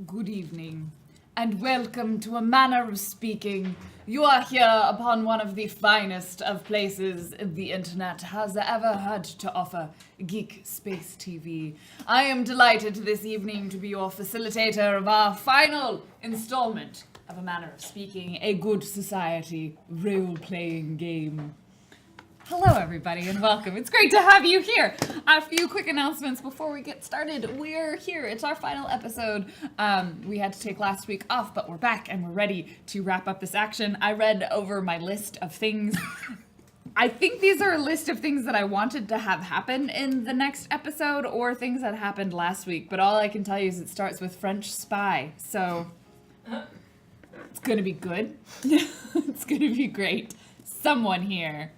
good evening, and welcome to a manner of speaking. You are here upon one of the finest of places the internet has ever had to offer, GeekSpaceTV. I am delighted this evening to be your facilitator of our final installment of A Manner of Speaking, a good society role-playing game. Hello, everybody, and welcome. It's great to have you here. A few quick announcements before we get started. We're here. It's our final episode. We had to take last week off, but we're back, and we're ready to wrap up this action. I read over my list of things. I think these are a list of things that I wanted to have happen in the next episode, or things that happened last week, but all I can tell you is it starts with French spy, so it's gonna be good. It's gonna be great. Someone here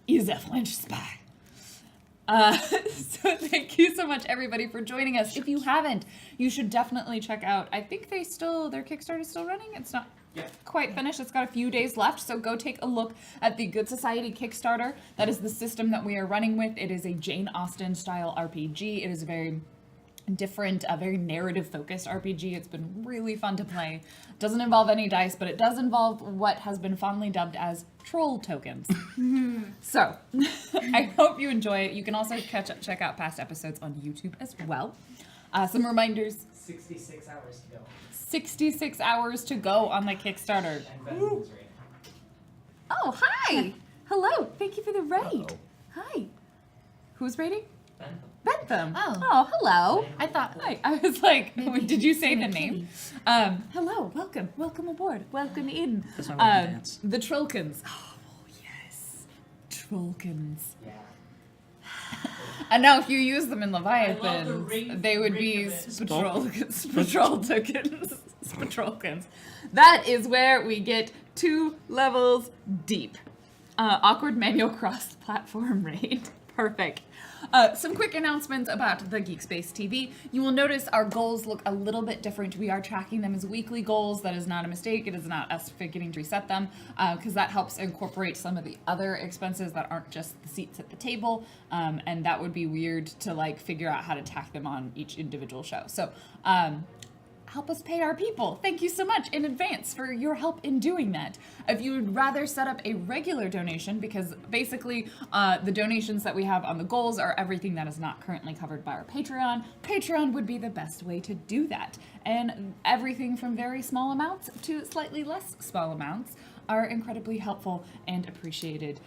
is a French spy. So thank you so much, everybody, for joining us. If you haven't, you should definitely check out, I think their Kickstarter is still running. It's not quite finished. It's got a few days left, so go take a look at the Good Society Kickstarter. That is the system that we are running with. It is a Jane Austen style RPG. It is a very different, very narrative-focused RPG. It's been really fun to play. Doesn't involve any dice, but it does involve what has been fondly dubbed as troll tokens. So, I hope you enjoy it. You can also check out past episodes on YouTube as well. Some reminders. 66 hours to go. 66 hours to go on the Kickstarter. And Ben's rating. Oh, hi! Hello, thank you for the raid. Uh-oh. Hi. Who's raiding? Ben. Bentham. Oh. Hello. I thought, Hi. I was like, Maybe did you say sing the a name? Hello, welcome aboard, welcome in. That's why I like to dance. The Trollkins. Oh, yes. Trollkins. Yeah. And now if you use them in I love the Leviathans, ring- they would ring be of it. Spatrol tokens. Spatrolkins. That is where we get 2 levels deep. Awkward manual cross-platform raid. Perfect. Some quick announcements about the GeekSpaceTV. You will notice our goals look a little bit different. We are tracking them as weekly goals. That is not a mistake. It is not us forgetting to reset them, because that helps incorporate some of the other expenses that aren't just the seats at the table, and that would be weird to like figure out how to tack them on each individual show. So help us pay our people. Thank you so much in advance for your help in doing that. If you would rather set up a regular donation, because basically the donations that we have on the goals are everything that is not currently covered by our Patreon would be the best way to do that. And everything from very small amounts to slightly less small amounts are incredibly helpful and appreciated.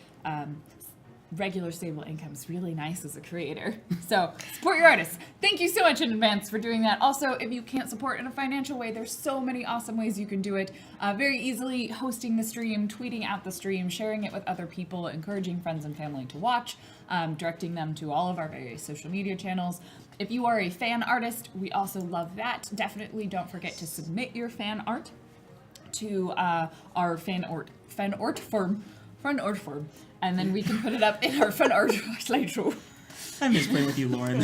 Regular stable income is really nice as a creator. So support your artists. Thank you so much in advance for doing that. Also, if you can't support in a financial way, there's so many awesome ways you can do it. Very easily hosting the stream, tweeting out the stream, sharing it with other people, encouraging friends and family to watch, directing them to all of our various social media channels. If you are a fan artist, we also love that. Definitely don't forget to submit your fan art to our fan art form, and then we can put it up in our fan art slideshow. I miss playing with you, Lauren.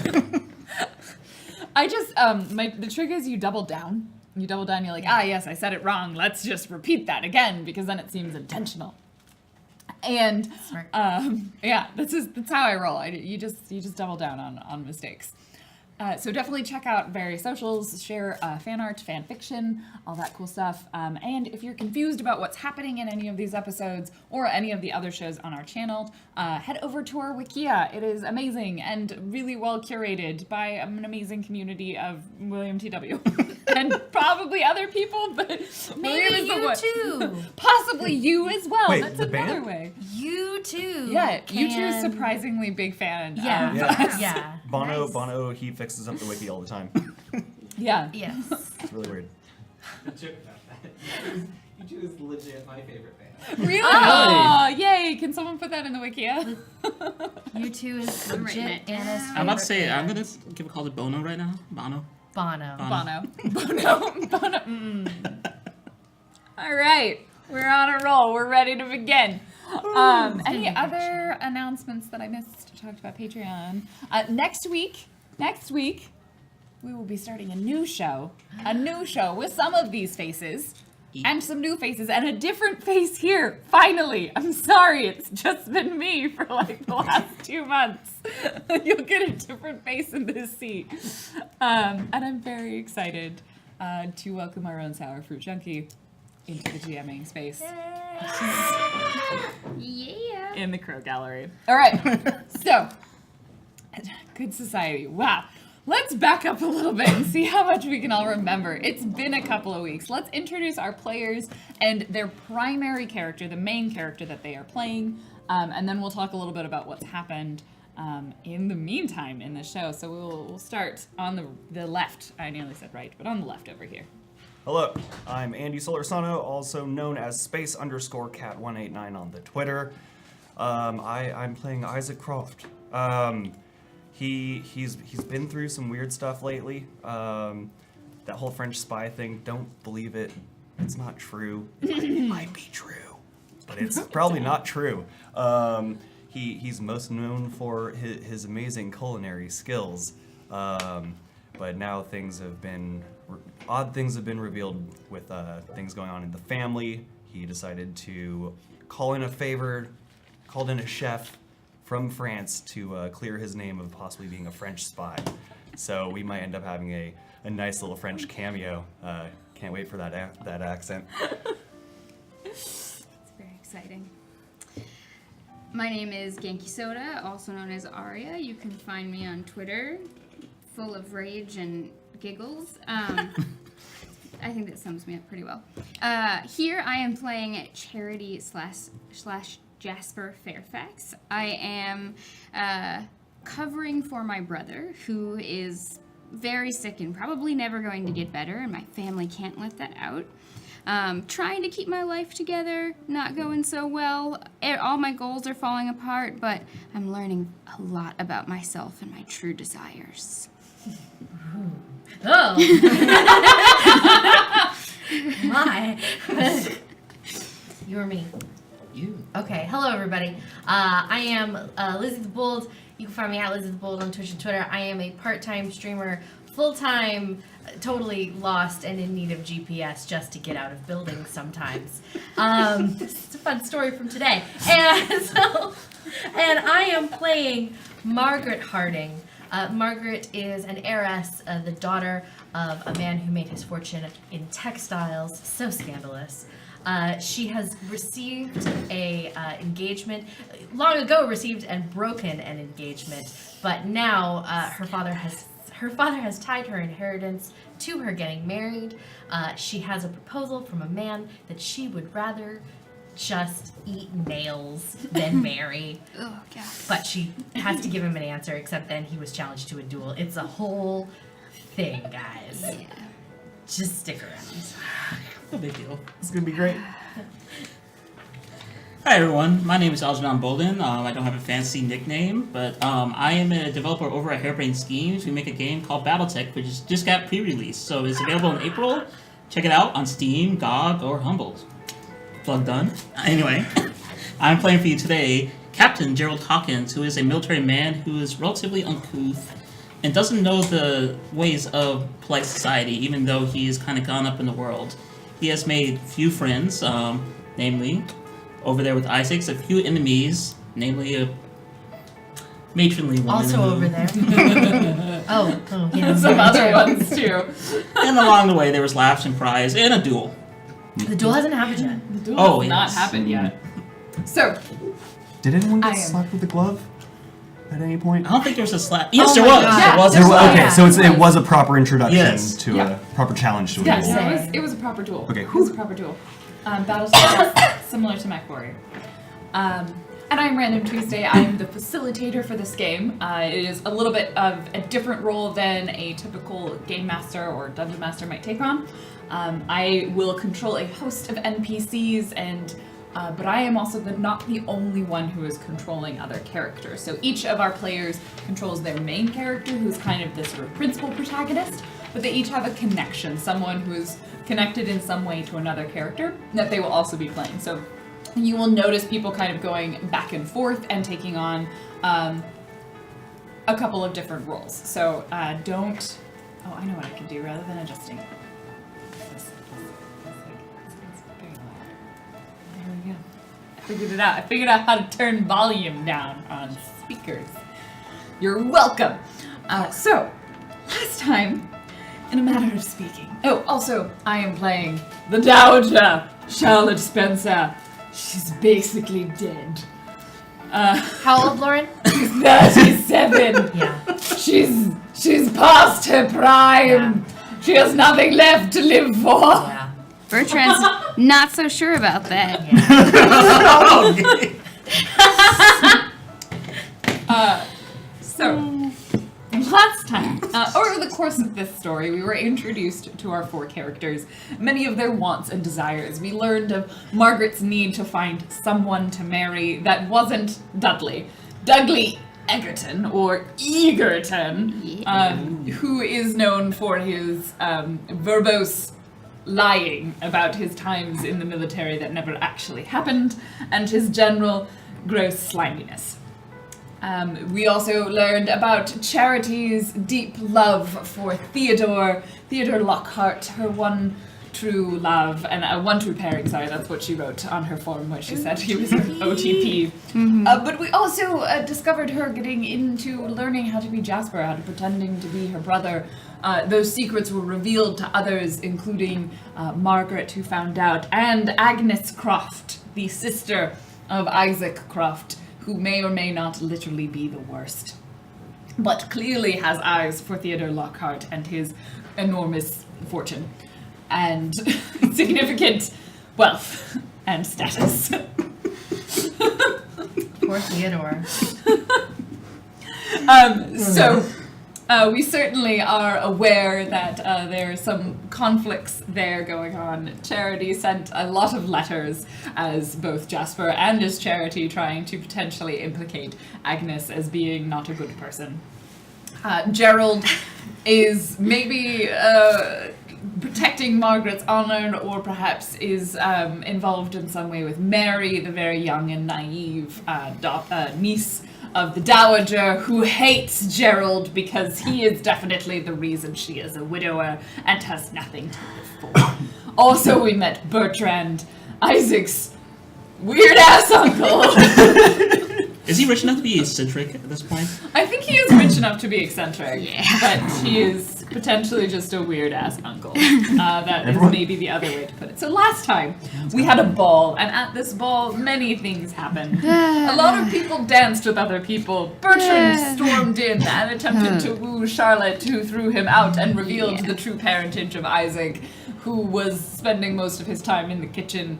I just the trick is you double down. You're like, yes, I said it wrong. Let's just repeat that again, because then it seems intentional. And Smart. that's how I roll. You just double down on mistakes. So definitely check out various socials, share fan art, fan fiction, all that cool stuff. And if you're confused about what's happening in any of these episodes or any of the other shows on our channel, head over to our Wikia. It is amazing and really well curated by an amazing community of William T.W. and probably other people, but William is the Maybe one. you too. Possibly you as well. Wait, That's the another band? way. You too. Yeah, you two can- surprisingly big fan. Yeah. Yeah. Yeah. Bono, Nice. Bono, he fixes up the wiki all the time. Yeah. Yes. It's really weird. The joke about that. You two is legit my favorite band. Really? Oh. Oh, yay! Can someone put that in the Wikia? You two is I'm writing legit it down. Anna's I'm about to favorite say, I'm band. gonna give a call to Bono right now. Bono. Bono. Bono. Bono. All right, we're on a roll. We're ready to begin. Any other announcements that I missed? Talked about Patreon. Next week, we will be starting a new show with some of these faces. And some new faces, and a different face here, finally. I'm sorry, it's just been me for like the last 2 months. You'll get a different face in this seat. And I'm very excited to welcome our own sour fruit junkie into the GMing space Yeah. in the Crow Gallery. All right, so good society. Wow. Let's back up a little bit and see how much we can all remember. It's been a couple of weeks. Let's introduce our players and their primary character, the main character that they are playing, and then we'll talk a little bit about what's happened in the meantime in the show. So we'll start on the left. I nearly said right, but on the left over here. Hello, I'm Andy Solorsano, also known as Space_Cat189 on the Twitter. I'm playing Isaac Croft. He's been through some weird stuff lately. That whole French spy thing, don't believe it. It's not true. It might be true, but it's probably not true. He's most known for his amazing culinary skills, but now odd things have been revealed with things going on in the family. He decided to called in a chef from France to clear his name of possibly being a French spy. So we might end up having a nice little French cameo. Can't wait for that accent. It's very exciting. My name is Genki Soda, also known as Aria. You can find me on Twitter, full of rage and giggles. I think that sums me up pretty well. Here I am playing Charity slash Jasper Fairfax. I am covering for my brother, who is very sick and probably never going to get better, and my family can't let that out. Trying to keep my life together, not going so well. All my goals are falling apart, but I'm learning a lot about myself and my true desires. Oh. My. You or me? You. Okay. Hello, everybody. I am Lizzie the Bold. You can find me at Lizzie the Bold on Twitch and Twitter. I am a part-time streamer, full-time, totally lost and in need of GPS just to get out of buildings sometimes. It's a fun story from today. And I am playing Margaret Harding. Margaret is an heiress, the daughter of a man who made his fortune in textiles. So scandalous. She has received a engagement, long ago received and broken an engagement, but now her father has tied her inheritance to her getting married. She has a proposal from a man that she would rather just eat nails than marry. Oh, God. But she has to give him an answer, except then he was challenged to a duel. It's a whole thing, guys. Yeah. Just stick around. No big deal. It's gonna be great. Hi everyone, my name is Algernon Bolden. I don't have a fancy nickname, but I am a developer over at Hairbrain Schemes. We make a game called Battletech, which just got pre-released, so it's available in April. Check it out on Steam, GOG, or Humble. Plug done. Anyway, I'm playing for you today Captain Gerald Hawkins, who is a military man who is relatively uncouth and doesn't know the ways of polite society, even though he has kind of gone up in the world. He has made few friends, namely, over there with Isaacs, a few enemies, namely a matronly woman. Also over there. oh, yeah. Some other ones too. And along the way, there was laughs and cries and a duel. The duel hasn't happened yet. The duel Oh, has not yes. happened yet. So, Did anyone I get am- slapped with a glove at any point? I don't think there was a slap. Yes, Oh there my was. God. There was There a wa- slap. okay, so it was a proper introduction Yes. to Yeah. a proper challenge to a yes, duel. Yeah. it was a proper duel. Okay, It was a proper duel. Battleship similar to MechWarrior. And I'm Random Tuesday. I am the facilitator for this game. It is a little bit of a different role than a typical game master or dungeon master might take on. I will control a host of NPCs, but I am also not the only one who is controlling other characters. So each of our players controls their main character, who's kind of the sort of principal protagonist, but they each have a connection, someone who's connected in some way to another character that they will also be playing. So you will notice people kind of going back and forth and taking on a couple of different roles. So don't... Oh, I know what I can do rather than adjusting. This very loud. There we go. I figured it out. I figured out how to turn volume down on speakers. You're welcome. So, last time, in a manner of speaking. Oh, also, I am playing the Dowager, Charlotte Spencer. She's basically dead. How old, Lauren? She's 37. Yeah. She's past her prime. She has nothing left to live for. Yeah. Bertrand's not so sure about that. So, last time, over the course of this story, we were introduced to our 4 characters, many of their wants and desires. We learned of Margaret's need to find someone to marry that wasn't Dudley. Dudley Egerton, or Egerton, who is known for his verbose lying about his times in the military that never actually happened, and his general gross sliminess. We also learned about Charity's deep love for Theodore Lockhart, her one true love, and one true pairing, sorry, that's what she wrote on her form where she said he was her OTP. But we also discovered her getting into learning how to be Jasper, how to pretending to be her brother. Those secrets were revealed to others, including Margaret, who found out, and Agnes Croft, the sister of Isaac Croft, who may or may not literally be the worst, but clearly has eyes for Theodore Lockhart and his enormous fortune and significant wealth and status. Poor Theodore. So we certainly are aware that there are some conflicts there going on. Charity sent a lot of letters as both Jasper and as Charity, trying to potentially implicate Agnes as being not a good person. Gerald is maybe protecting Margaret's honor, or perhaps is involved in some way with Mary, the very young and naive niece of the Dowager, who hates Gerald because he is definitely the reason she is a widower and has nothing to live for. Also, we met Bertrand, Isaac's weird-ass uncle. Is he rich enough to be eccentric at this point? I think he is rich enough to be eccentric, but he is potentially just a weird-ass uncle. That is maybe the other way to put it. So last time, we had a ball, and at this ball, many things happened. A lot of people danced with other people. Bertrand stormed in and attempted to woo Charlotte, who threw him out and revealed the true parentage of Isaac, who was spending most of his time in the kitchen.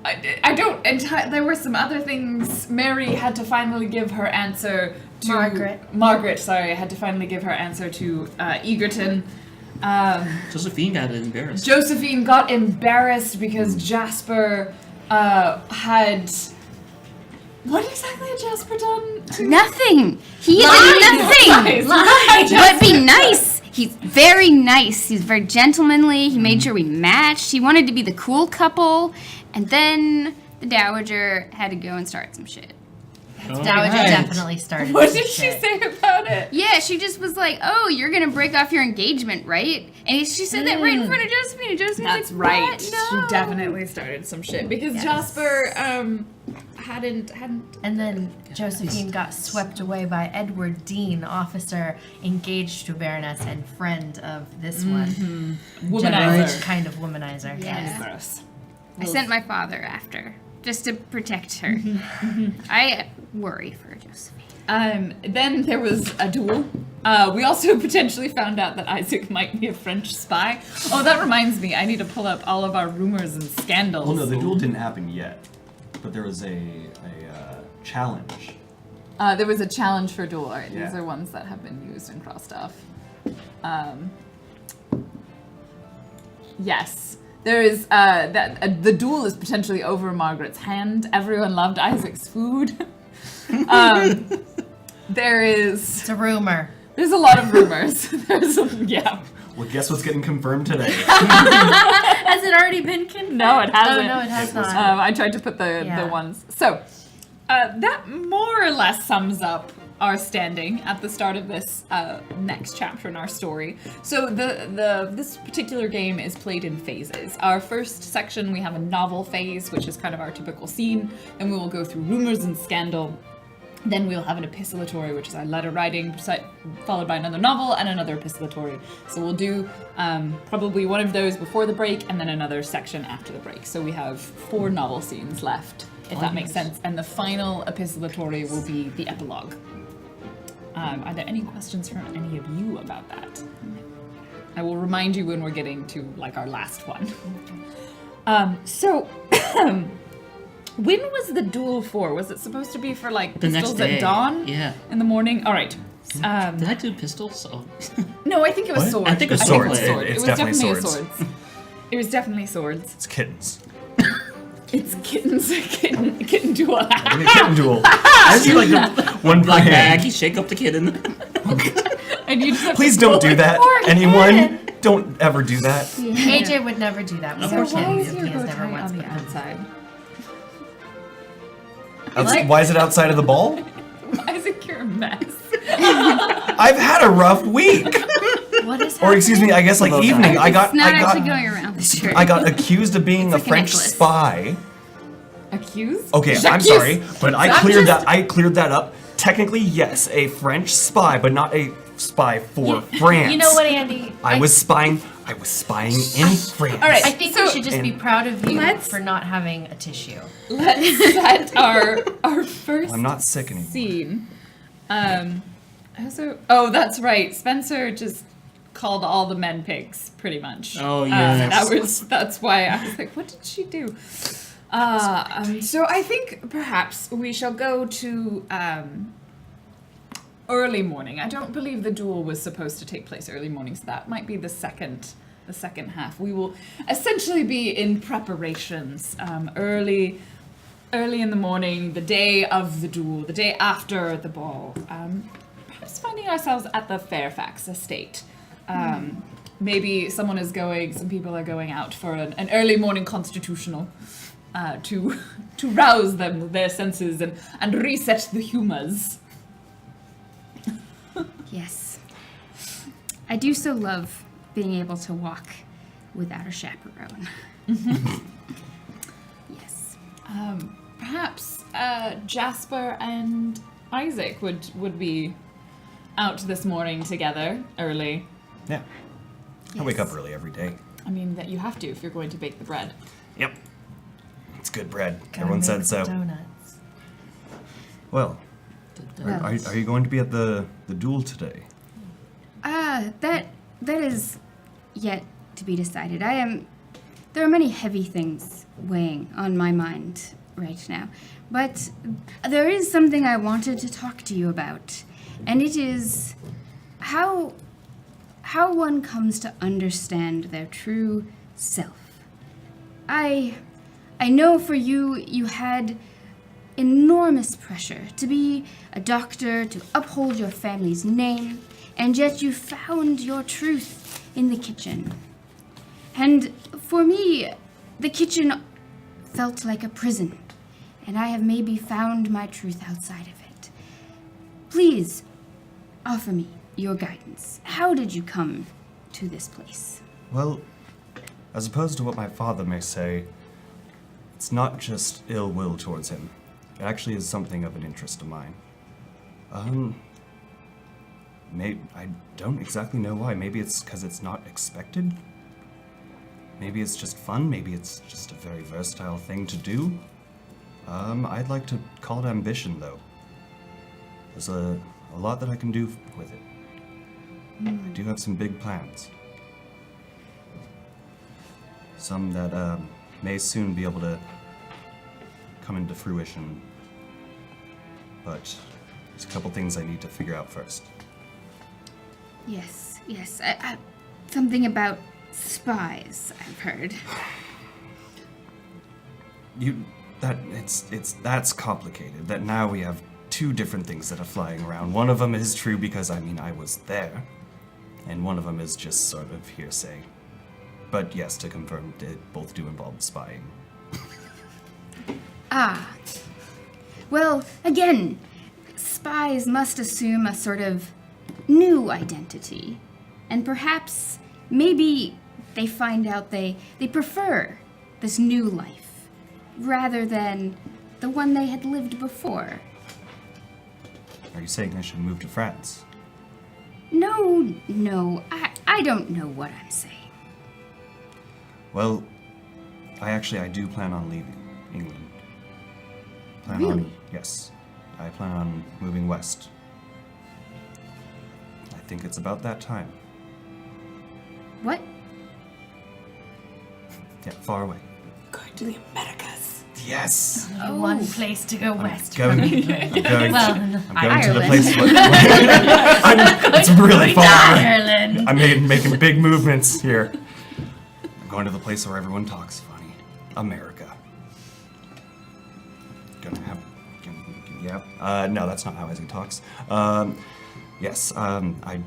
I don't entirely. There were some other things. Mary had to finally give her answer to Margaret. Sorry, had to finally give her answer to Egerton. Josephine got embarrassed. Josephine got embarrassed because Jasper had. What exactly had Jasper done? Nothing. He did nothing. But be nice. He's very nice. He's very gentlemanly. He made sure we matched. He wanted to be the cool couple. And then the Dowager had to go and start some shit. Dowager definitely started. What some did she shit. say about it? Yeah, she just was like, "Oh, you're gonna break off your engagement, right?" And she said that right in front of Josephine. And Josephine's That's like, right. "What? No." She definitely started some shit because Jasper hadn't. And then Josephine got swept away by Edward Dean, officer engaged to Baroness and friend of this one. Womanizer. Kind of womanizer. Yeah. Gross. I sent my father after just to protect her. I worry for Josephine. Then there was a duel. We also potentially found out that Isaac might be a French spy. Oh, that reminds me. I need to pull up all of our rumors and scandals. Well, no, the duel didn't happen yet, but there was a challenge. There was a challenge for duel. All right, Yeah. these are ones that have been used and crossed off. Yes. There is the duel is potentially over Margaret's hand. Everyone loved Isaac's food. There is. It's a rumor. There's a lot of rumors. Yeah. Well, guess what's getting confirmed today? Has it already been confirmed? No, it hasn't. Oh, no, it has not. I tried to put the ones. So that more or less sums up our standing at the start of this next chapter in our story. So this particular game is played in phases. Our first section, we have a novel phase, which is kind of our typical scene, and we will go through rumors and scandal. Then we'll have an epistolatory, which is our letter writing, followed by another novel and another epistolatory. So we'll do probably one of those before the break and then another section after the break. So we have 4 novel scenes left, if that makes sense. And the final epistolatory will be the epilogue. Are there any questions from any of you about that? I will remind you when we're getting to like our last one. So when was the duel for? Was it supposed to be for like The next pistols day. at dawn? Yeah. In the morning? All right. Did I do pistols? Oh. No, I think it was What? swords. I think it was swords. sword. It's It was definitely definitely swords. swords. It was definitely swords. It's kittens. It's kittens. Kitten duel. I mean, kitten duel. I see like the one per Black bag, hand. you shake up the kitten. And you just have Please to don't pull do it. that. Poor Anyone, kitten. don't ever do that. AJ would never do that. Of So course why not. is your He has bow never tie once on the been. outside? Why is it outside of the ball? Why is it your mess? I've had a rough week. What is Or excuse me, I guess like evening. I got It's not I actually got going around the shirt. I got accused of being a like a French necklace. spy. Accused? Okay, I'm J'accuse. sorry, but I cleared J'accuse. that. I cleared that up. Technically, yes, a French spy, but not a spy for France. You know what, Andy? I was spying. I was spying in France. All right. I think So- we should just be proud of you Let's- for not having a tissue. Let's set our first I'm not sick anymore. scene. Oh, that's right. Spencer just called all the men pigs, pretty much. Oh, yes. That's why I was like, what did she do? So I think perhaps we shall go to early morning. I don't believe the duel was supposed to take place early morning, so that might be the second half. We will essentially be in preparations early in the morning, the day of the duel, the day after the ball. Perhaps finding ourselves at the Fairfax estate. Maybe some people are going out for an early morning constitutional to rouse their senses and reset the humors. Yes. I do so love being able to walk without a chaperone. Yes. Perhaps Jasper and Isaac would be out this morning together early. Yeah. I wake up early every day. I mean, that you have to if you're going to bake the bread. Yep. It's good bread. Gotta Everyone make said so. Donuts. Well, are you going to be at the duel today? That is yet to be decided. There are many heavy things weighing on my mind right now. But there is something I wanted to talk to you about. And it is how one comes to understand their true self. I know for you, you had enormous pressure to be a doctor, to uphold your family's name, and yet you found your truth in the kitchen. And for me, the kitchen felt like a prison, and I have maybe found my truth outside of it. Please, offer me your guidance. How did you come to this place? Well, as opposed to what my father may say, it's not just ill will towards him. It actually is something of an interest of mine. I don't exactly know why. Maybe it's because it's not expected. Maybe it's just fun. Maybe it's just a very versatile thing to do. I'd like to call it ambition, though. There's a lot that I can do with it. I do have some big plans. Some that may soon be able to come into fruition. But there's a couple things I need to figure out first. Yes. Something about spies, I've heard. That's complicated. That now we have two different things that are flying around. One of them is true because, I was there. And one of them is just sort of hearsay. But yes, to confirm, they both do involve spying. Ah. Well, again, spies must assume a sort of new identity. And perhaps, maybe they find out they prefer this new life rather than the one they had lived before. Are you saying I should move to France? No, I don't know what I'm saying. Well, I do plan on leaving England. Really? Yes. I plan on moving west. I think it's about that time. What? Yeah, far away. Going to the Americas. Yes! Only one place to go west Going, from I'm England. going, Well, I'm going to the Ireland. place where it's really far away. Ireland. I'm making big movements here. I'm going to the place where everyone talks funny. America. Gonna have... Yeah. No, that's not how Isaac talks. Yes, I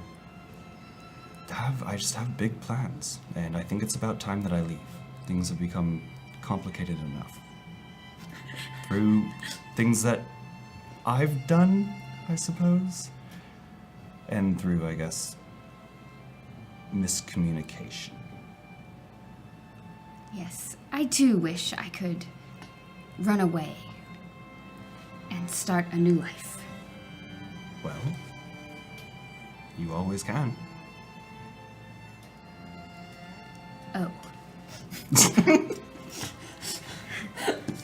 just have big plans, and I think it's about time that I leave. Things have become complicated enough. Through things that I've done, I suppose. And through, I guess, miscommunication. Yes, I too wish I could run away and start a new life. Well, you always can. Oh.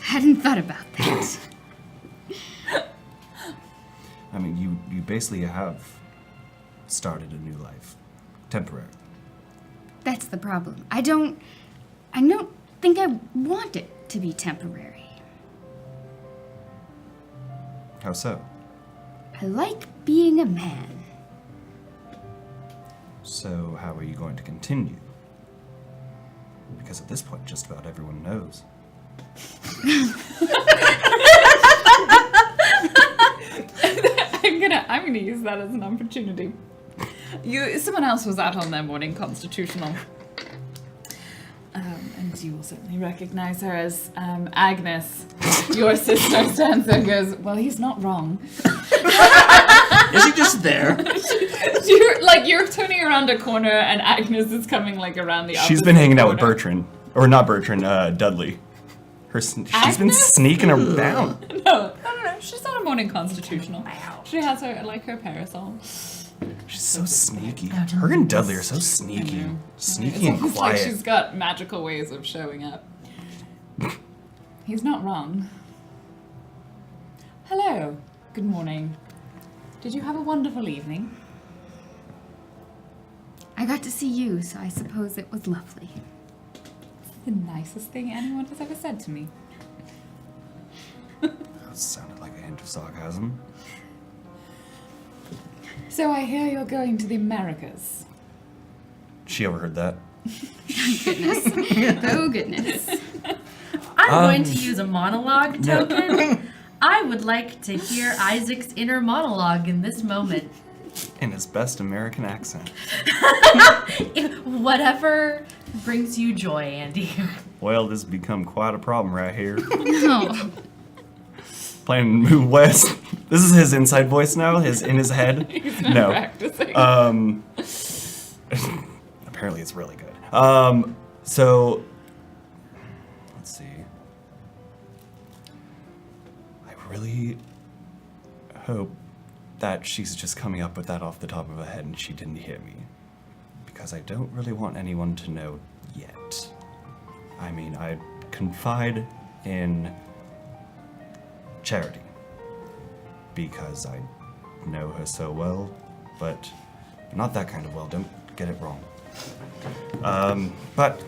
Hadn't thought about that. I mean, you basically have started a new life. Temporary. That's the problem. I don't think I want it to be temporary. How so? I like being a man. So how are you going to continue? Because at this point, just about everyone knows. I'm gonna use that as an opportunity. Someone else was out on their morning constitutional. And you will certainly recognize her as Agnes, your sister, stands there and goes, well, he's not wrong. Is he just there? You're turning around a corner and Agnes is coming around the opposite She's been hanging out with corner. Bertrand. Or not Bertrand, Dudley. She's been Agnes? sneaking around. No. She's on a morning constitutional. She has her parasol. She's so sneaky. Her and Dudley are so sneaky. Sneaky and It's like quiet. she's got magical ways of showing up. He's not wrong. Hello. Good morning. Did you have a wonderful evening? I got to see you, so I suppose it was lovely. The nicest thing anyone has ever said to me. That sounded like a hint of sarcasm. So I hear you're going to the Americas. She overheard that. Oh, goodness. I'm going to use a monologue token. I would like to hear Isaac's inner monologue in this moment. In his best American accent. Whatever brings you joy, Andy. Well, this has become quite a problem right here. No. Planning to move west. This is his inside voice now, in his head. He's not No. practicing. Apparently it's really good. So let's see. I really hope that she's just coming up with that off the top of her head and she didn't hear me. Because I don't really want anyone to know yet. I mean, I confide in Charity. Because I know her so well, but not that kind of well, don't get it wrong. But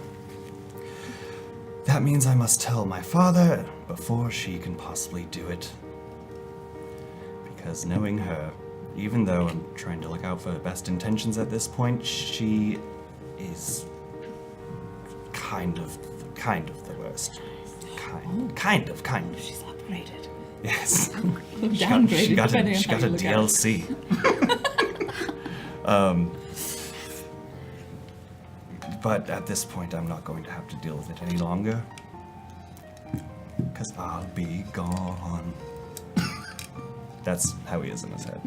that means I must tell my father before she can possibly do it. Because knowing her, even though I'm trying to look out for her best intentions at this point, she is kind of the worst. Kind of. She's upgraded. Yes. Downgraded, She got depending a on how you look at it. DLC. But at this point, I'm not going to have to deal with it any longer. Because I'll be gone. That's how he is in his head.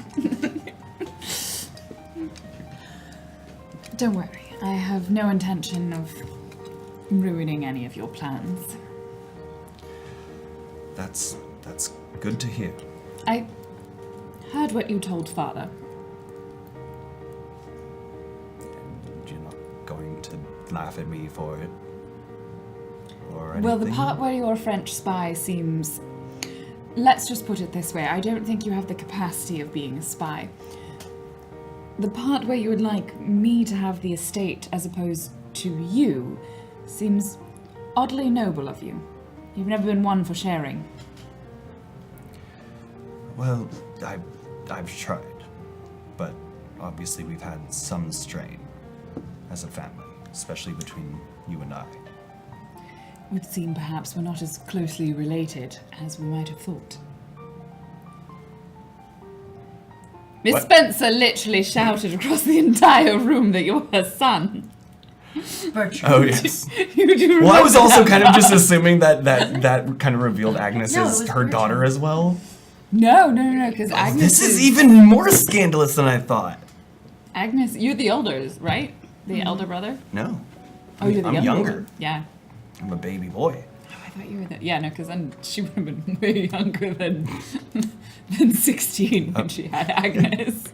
Don't worry. I have no intention of ruining any of your plans. That's good to hear. I heard what you told Father. And you're not going to laugh at me for it? Or anything? Well, the part where you're a French spy seems... Let's just put it this way. I don't think you have the capacity of being a spy. The part where you would like me to have the estate as opposed to you seems oddly noble of you. You've never been one for sharing. Well, I've tried. But obviously we've had some strain as a family, especially between you and I. It would seem perhaps we're not as closely related as we might have thought. Miss What? Spencer literally shouted across the entire room that you're her son. Bertram. Oh, yes. You do Well, I was remember also that kind of just part. assuming that kind of revealed Agnes No, it is was her daughter Bertram. as well. No, because Agnes This is even more scandalous than I thought. Agnes, you're the older, right? The elder brother? No. Oh, you're the I'm younger. one. Yeah. I'm a baby boy. Oh, I thought you were the... Yeah, no, because then she would have been way younger than 16 when she had Agnes.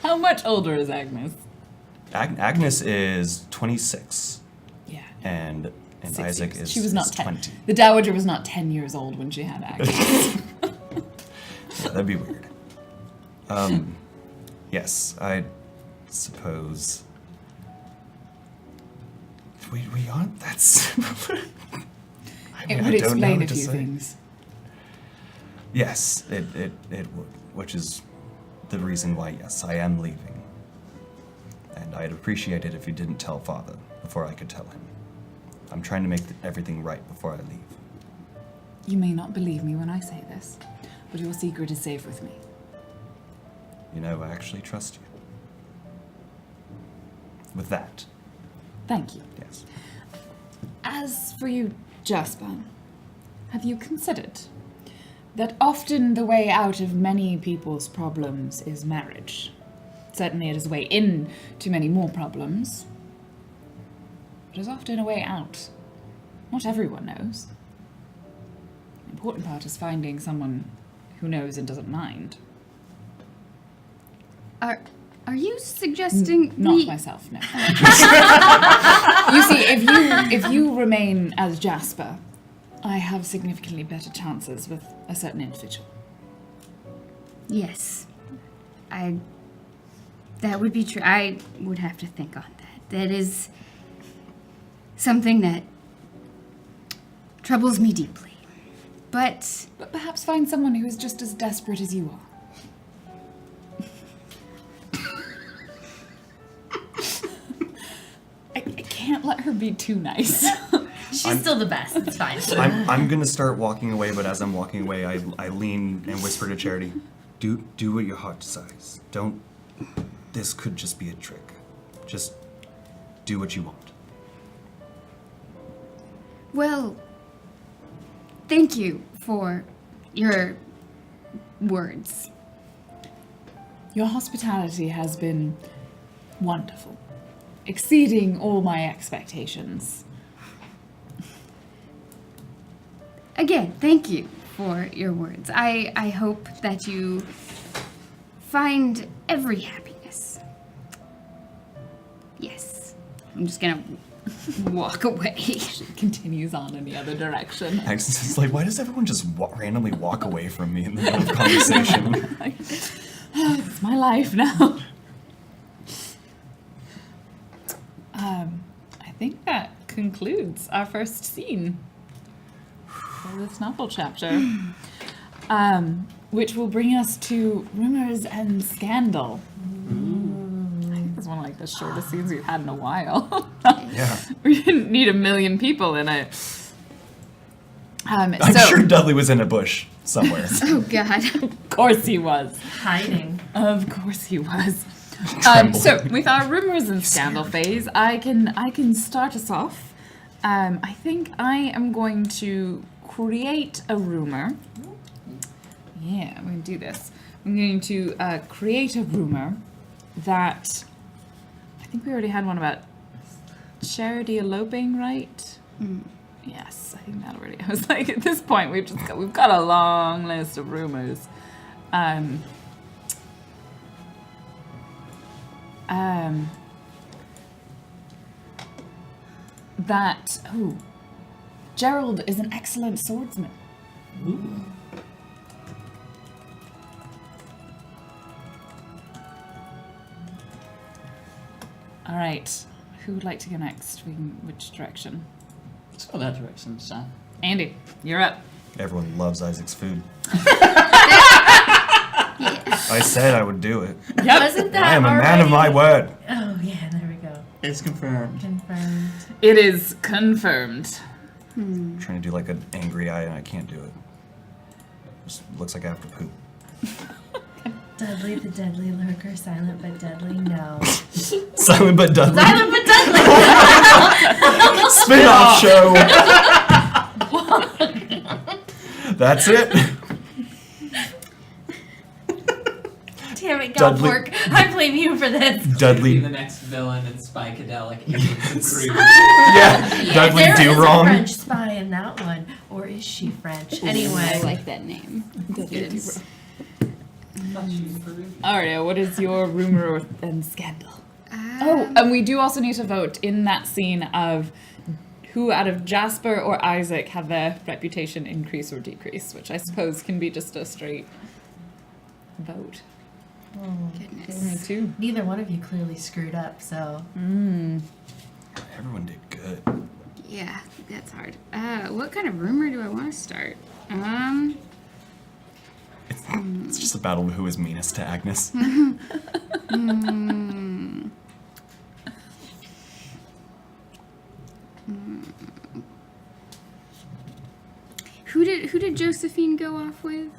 How much older is Agnes? Agnes is 26, Yeah. and 6 Isaac years. is She was not is 10. 20. The Dowager was not 10 years old when she had Agnes. Yeah, that'd be weird. Yes, I suppose we aren't that similar. I It mean, would I don't know explain what a to few say. things. Yes, it would, which is the reason why, yes, I am leaving. And I'd appreciate it if you didn't tell Father before I could tell him. I'm trying to make everything right before I leave. You may not believe me when I say this, but your secret is safe with me. You know, I actually trust you. With that, Thank you. yes. As for you, Jasper, have you considered that often the way out of many people's problems is marriage? Certainly it is a way in to many more problems, but is often a way out. Not everyone knows. The important part is finding someone who knows and doesn't mind. Are you suggesting Not we... myself, no. You see, if you remain as Jasper, I have significantly better chances with a certain individual. Yes. That would be true. I would have to think on that. That is something that troubles me deeply. But But perhaps find someone who is just as desperate as you are. I can't let her be too nice. She's still the best. It's fine. I'm gonna start walking away, but as I'm walking away, I lean and whisper to Charity, do what your heart decides. Don't, this could just be a trick. Just do what you want. well, thank you for your words. Your hospitality has been wonderful, exceeding all my expectations. Again, thank you for your words. I hope that you find every happiness. Yes. I'm just gonna walk away. She continues on in the other direction. Agnes is like, why does everyone just randomly walk away from me in the middle of conversation? It's my life now. I think that concludes our first scene for this novel chapter, which will bring us to rumors and scandal. I think it's one of like the shortest scenes we've had in a while. Yeah. We didn't need 1 million people in it. I'm So, sure Dudley was in a bush somewhere. Oh God. of course he was. Hiding. Of course he was. Trembling. So with our rumors and scandal phase, I can start us off. I think I am going to create a rumor. Yeah, I'm going to do this. I'm going to create a rumor that I think we already had one about Charity eloping, right? Yes, I think that already. I was like, at this point, we've got a long list of rumors. that Gerald is an excellent swordsman. Ooh. All right, who would like to go next? Which direction? Let's go that direction, son. Andy, you're up. Everyone loves Isaac's food. I said I would do it. Wasn't that I am a man of my already- word. Oh yeah, there we go. It's confirmed. Confirmed. It is confirmed. I'm trying to do like an angry eye and I can't do it. Just looks like I have to poop. Dudley the deadly lurker, silent but deadly. No. Silent but Dudley. Silent but deadly. Spin-off show. That's it. Damn it, Dudley. Galpork. I blame you for this. Be Dudley. the next villain in Spikadelic Agents of Creed. Yeah. Dudley There do is wrong. a French spy in that one, or is she French? I Anyway, like that name. It is. Aria, what is your rumor and scandal? Oh, and we do also need to vote in that scene of who out of Jasper or Isaac have their reputation increase or decrease, which I suppose can be just a straight vote. Goodness. Me too. neither one of you clearly screwed up, so. Everyone did good. Yeah, that's hard. What kind of rumor do I want to start? It's just a battle of who is meanest to Agnes. Who did Josephine go off with?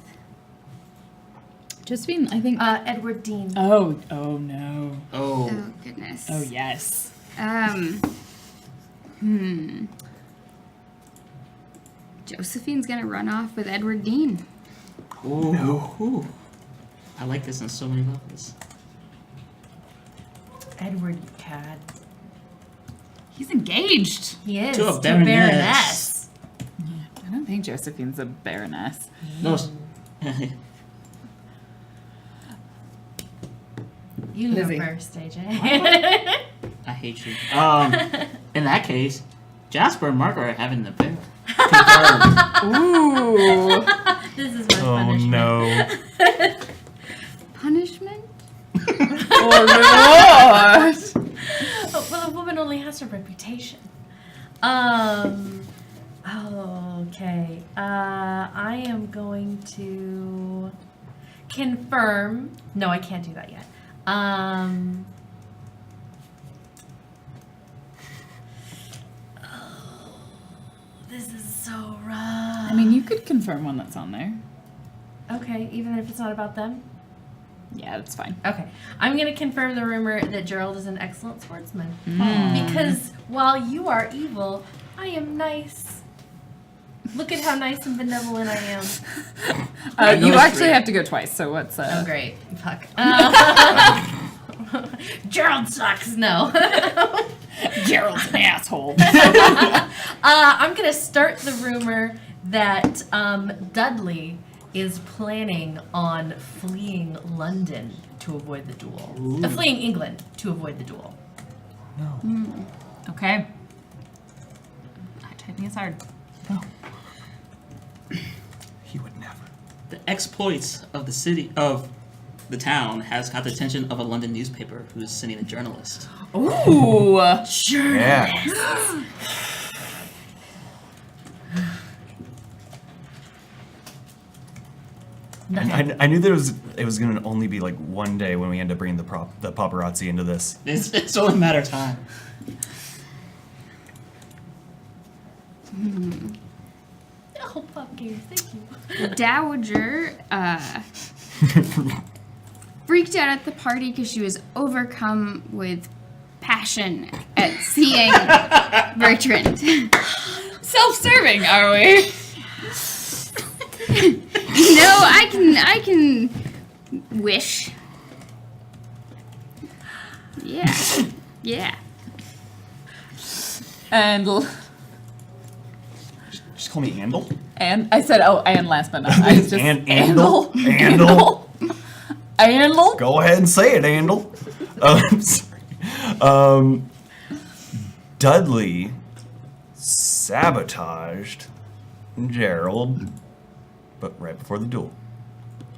Josephine, I think. Edward Dean. Oh no. Oh. Oh goodness. Oh yes. Josephine's gonna run off with Edward Dean. Ooh. Ooh. I like this on so many levels. Edward Cad. He's engaged. He is. To a To baroness. I don't think Josephine's a baroness. No. You go Lizzie. first, AJ. I hate you. In that case, Jasper and Margaret are having an affair. Confirmed. Ooh. This is my Oh punishment. no. Punishment? Oh Lord. Oh, well, a woman only has her reputation. Okay. I am going to confirm. No, I can't do that yet. This is so rough. I mean, you could confirm one that's on there. Okay, even if it's not about them? Yeah, that's fine. Okay. I'm going to confirm the rumor that Gerald is an excellent swordsman. Because while you are evil, I am nice. Look at how nice and benevolent I am. You noticed actually it. have to go twice, so what's Oh, great. Fuck. Gerald sucks. No. Gerald's an asshole. I'm going to start the rumor that Dudley is planning on fleeing London to avoid the duel. Fleeing England to avoid the duel. Okay. Typing is hard. He would never. The exploits of the town has caught the attention of a London newspaper who is sending a journalist. Ooh. Sure. Yeah. I knew it was gonna only be like one day when we end up bringing the paparazzi into this. It's only a matter of time. Oh, Pop Gear, thank you. The Dowager freaked out at the party because she was overcome with passion at seeing Bertrand. Self-serving, are we? No, I can wish. Yeah. Yeah. And Just call me Andal. and I said, and last but not, I was just Andal. Andal. Andal. Go ahead and say it, Andal. I'm sorry. Dudley sabotaged Gerald, but right before the duel.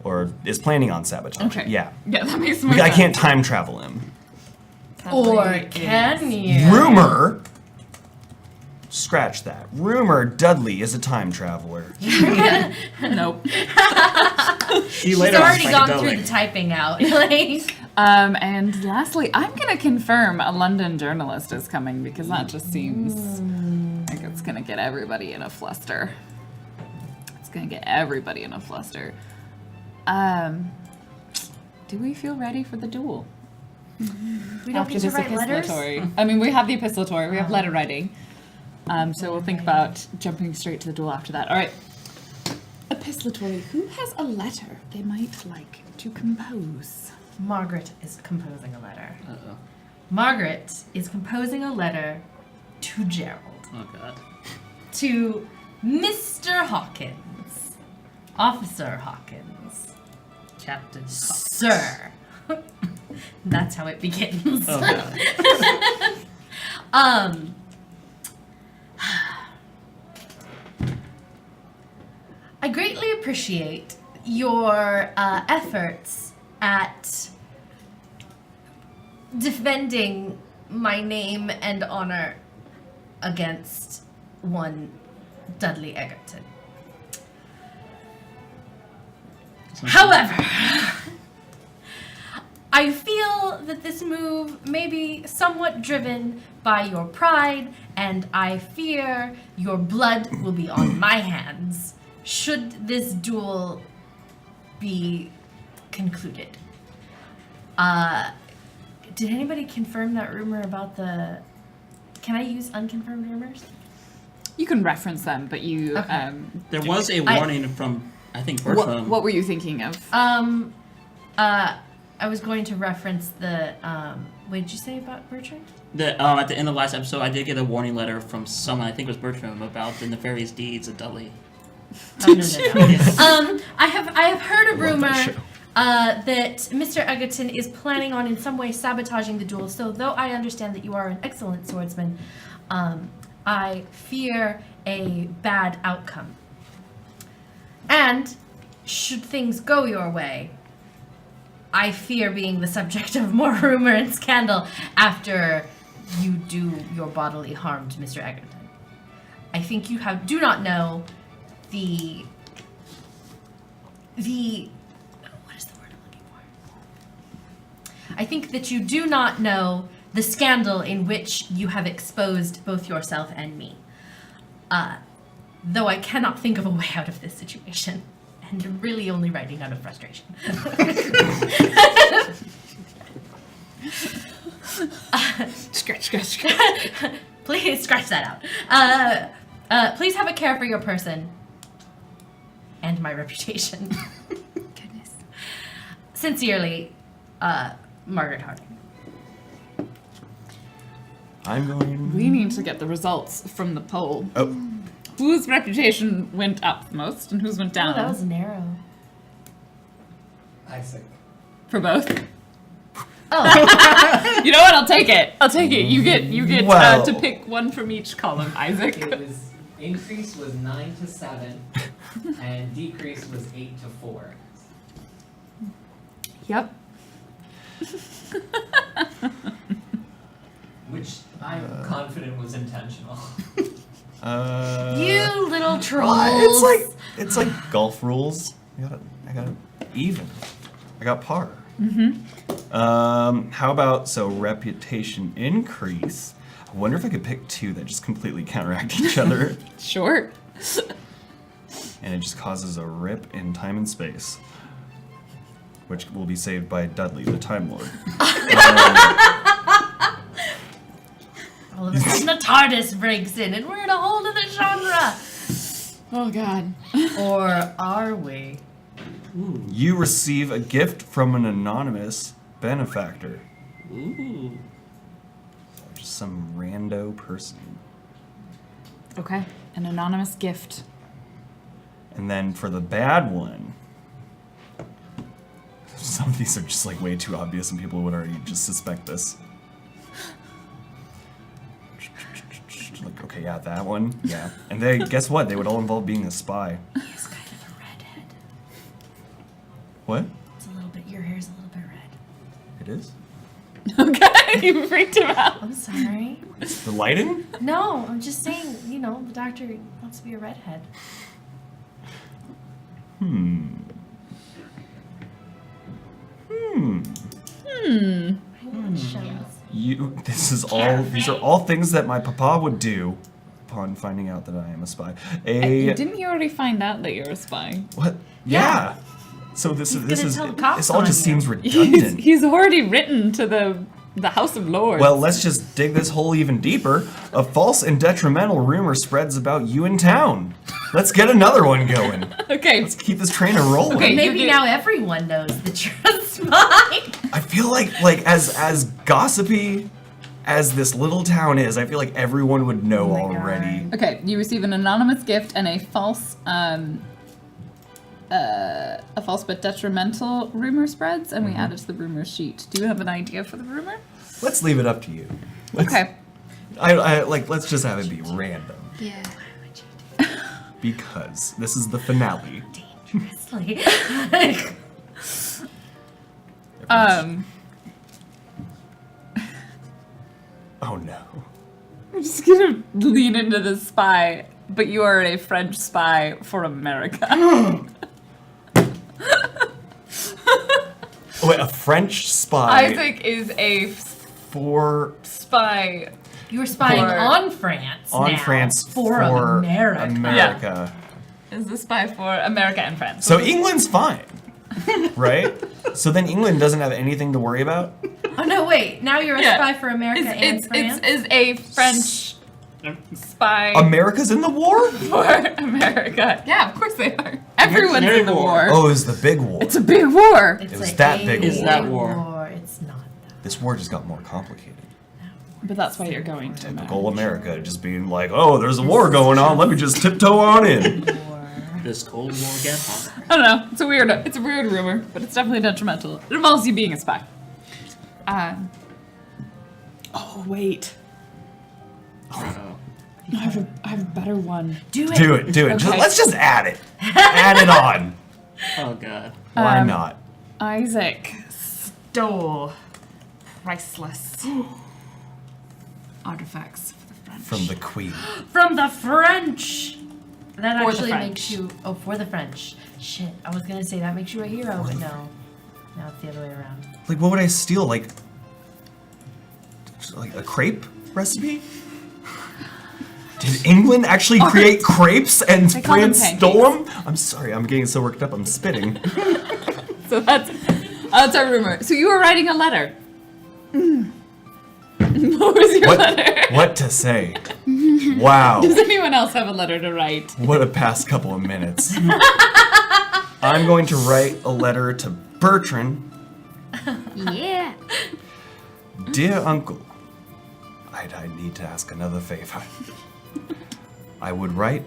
Or is planning on sabotage. Okay. Yeah. Yeah, that makes more I sense. can't time travel him. Or can you? Rumor. Scratch that. Rumor Dudley is a time traveler. Nope. See you She's later. already on gone Psychedelic. through the typing out. Like, And lastly, I'm gonna confirm a London journalist is coming because that just seems like it's gonna get everybody in a fluster. It's gonna get everybody in a fluster. Do we feel ready for the duel? we don't get to write letters. I mean, we have the epistolary, we have letter writing. So we'll think about jumping straight to the duel after that. All right. Epistolary, who has a letter they might like to compose? Margaret is composing a letter. Uh-oh. Margaret is composing a letter to Gerald. Oh, God. To Mr. Hawkins. Officer Hawkins. Captain Cox. Sir. That's how it begins. Oh, God. I greatly appreciate your efforts at defending my name and honor against one Dudley Egerton. However, I feel that this move may be somewhat driven by your pride, and I fear your blood will be on my hands should this duel be concluded. Did anybody confirm that rumor about the... Can I use unconfirmed rumors? You can reference them, but you. Okay. There was a warning from, I think, Bertram. What were you thinking of? I was going to reference the, what did you say about Bertrand? At the end of the last episode, I did get a warning letter from someone, I think it was Bertram, about the nefarious deeds of Dudley. Oh, no. I have heard a rumor show. that Mr. Egerton is planning on in some way sabotaging the duel. So though I understand that you are an excellent swordsman, I fear a bad outcome. And should things go your way, I fear being the subject of more rumor and scandal after you do your bodily harm to Mr. Egerton. I think you do not know the what is the word I'm looking for? I think that you do not know the scandal in which you have exposed both yourself and me. Though I cannot think of a way out of this situation, and I'm really only writing out of frustration. Scratch. Please scratch that out. Please have a care for your person and my reputation. Goodness. Sincerely, Margaret Harding. I'm going. We need to get the results from the poll. Oh, Whose reputation went up the most and whose went down? Oh, that was narrow. I say. For both. Oh, You know what? I'll take it. You get Well- to pick one from each column, Isaac. It was increase was 9 to 7, and decrease was 8 to 4. Yep. Which I'm confident was intentional. you little trolls. It's like golf rules. I got it even. I got par. How about reputation increase? I wonder if I could pick two that just completely counteract each other, Sure. and it just causes a rip in time and space, which will be saved by Dudley, the Time Lord. All of a sudden, the TARDIS breaks in, and we're in a whole other genre. Oh God. Or are we? You receive a gift from an anonymous benefactor. Ooh. Just some rando person. Okay. An anonymous gift. And then for the bad one, Some of these are just like way too obvious and people would already just suspect this. Like, okay, yeah, that one, yeah. And they, guess what? They would all involve being a spy. He's kind of a redhead. What? It's a little bit, your hair's a little bit red. It is? Okay, you freaked him out. I'm sorry. The lighting? No, I'm just saying, you know, the doctor wants to be a redhead. Hmm. These are all things that my papa would do upon finding out that I am a spy. Didn't you already find out that you're a spy? What? Yeah. So this gonna is tell the cops this all on just you. seems redundant. He's already written to the House of Lords. Well, let's just dig this hole even deeper. A false and detrimental rumor spreads about you in town. Let's get another one going. Okay. Let's keep this train a rolling. Okay. Maybe you now everyone knows that you're a spy. I feel like as gossipy as this little town is, I feel like everyone would know my already. God. Okay, you receive an anonymous gift and a false but detrimental rumor spreads, and we add it to the rumor sheet. Do you have an idea for the rumor? Let's leave it up to you. Okay. Let's just have it be random. Yeah. Because this is the finale. Dangerously. Oh no. I'm just gonna lean into the spy, but you are a French spy for America. Wait, a French spy Isaac is a for spy. You were spying For- on France now. France for America. America. Is the spy for America and France. So England's fine, right? So then England doesn't have anything to worry about. Oh no, wait. Now you're a Yeah. spy for America and France? It's a French spy America's in the war? for America. Yeah, of course they are. Everyone's Merry in the war. war. Oh, it was the big war. It's a big war. It's It was like that a big Is war. that war? It's not that. This war just got more complicated. But that's why you're going to Typical America just being like, oh, there's a war going on. Let me just tiptoe on in. War. This Cold War get hotter. I don't know. It's a weird rumor, but it's definitely detrimental. It involves you being a spy. Oh wait, I have a better one. Do it. Do it. Just, Okay. let's just add it. Add it on. Oh god. Why not? Isaac stole priceless artifacts for the French. From the Queen. From the French. That For the actually French. makes you. Oh, for the French. Shit. I was gonna say that makes you a hero, but no. Now it's the other way around. Like, what would I steal? Like a crepe recipe? Did England actually create crepes and They call them France stole them? I'm sorry, I'm getting so worked up, I'm spitting. So that's our rumor. So you were writing a letter. What was your letter? What to say? Wow. Does anyone else have a letter to write? What a past couple of minutes. I'm going to write a letter to Bertrand. Yeah. Dear Uncle, I need to ask another favor. I would write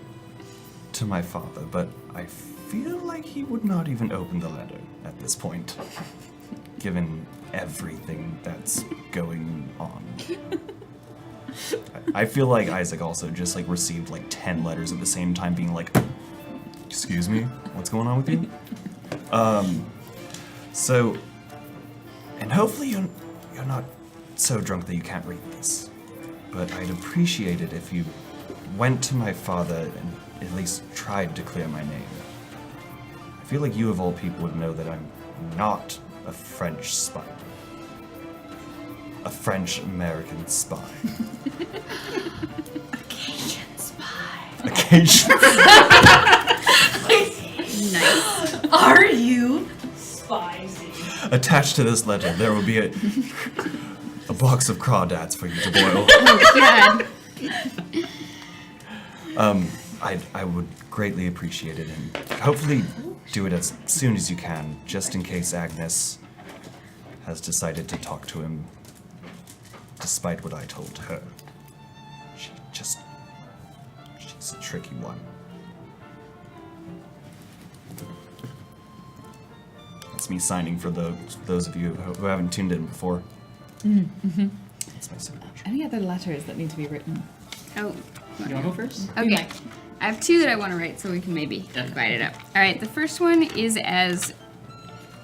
to my father, but I feel like he would not even open the letter at this point, given everything that's going on. I feel like Isaac also just like received like 10 letters at the same time being like, excuse me, what's going on with you? So, and hopefully you're not so drunk that you can't read this, but I'd appreciate it if you went to my father and at least tried to clear my name. I feel like you of all people would know that I'm not a French spy. A French-American spy. Cajun spy. Occasion. Nice. Are you? Attached to this letter, there will be a box of crawdads for you to boil. Oh, God. I would greatly appreciate it, and hopefully do it as soon as you can, just in case Agnes has decided to talk to him, despite what I told her. She's a tricky one. that's me signing for those of you who haven't tuned in before. That's my signature. Any other letters that need to be written? Oh, You want to go first? okay. I have two that I want to write, so we can maybe divide it up. All right, the first one is as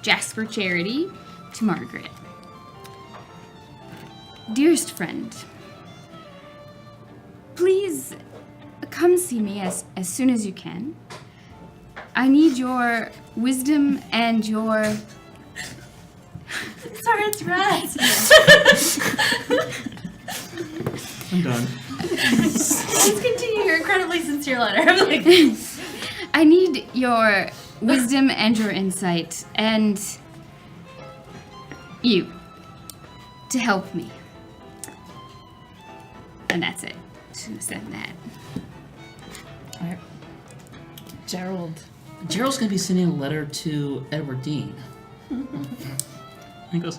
Jasper Charity to Margaret. Dearest friend, please come see me as soon as you can. I need your wisdom and your... Sorry, it's right. I'm done. Please continue your incredibly sincere letter. I'm like, I need your wisdom and your insight and you to help me. And that's it. Just gonna send that. All right. Gerald. Gerald's gonna be sending a letter to Edward Dean. He goes,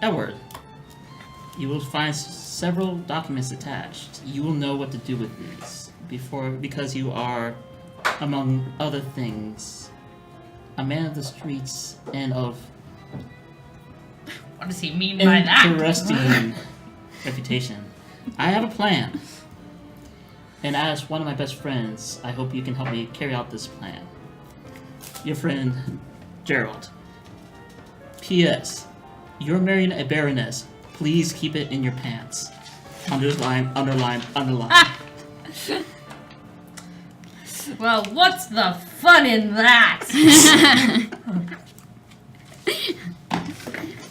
Edward, you will find several documents attached. You will know what to do with these because you are, among other things, a man of the streets and of what does he mean by that? interesting reputation. I have a plan. And as one of my best friends, I hope you can help me carry out this plan. Your friend, Gerald. P.S. You're marrying a baroness. Please keep it in your pants. Underline, underline, underline. Well, what's the fun in that?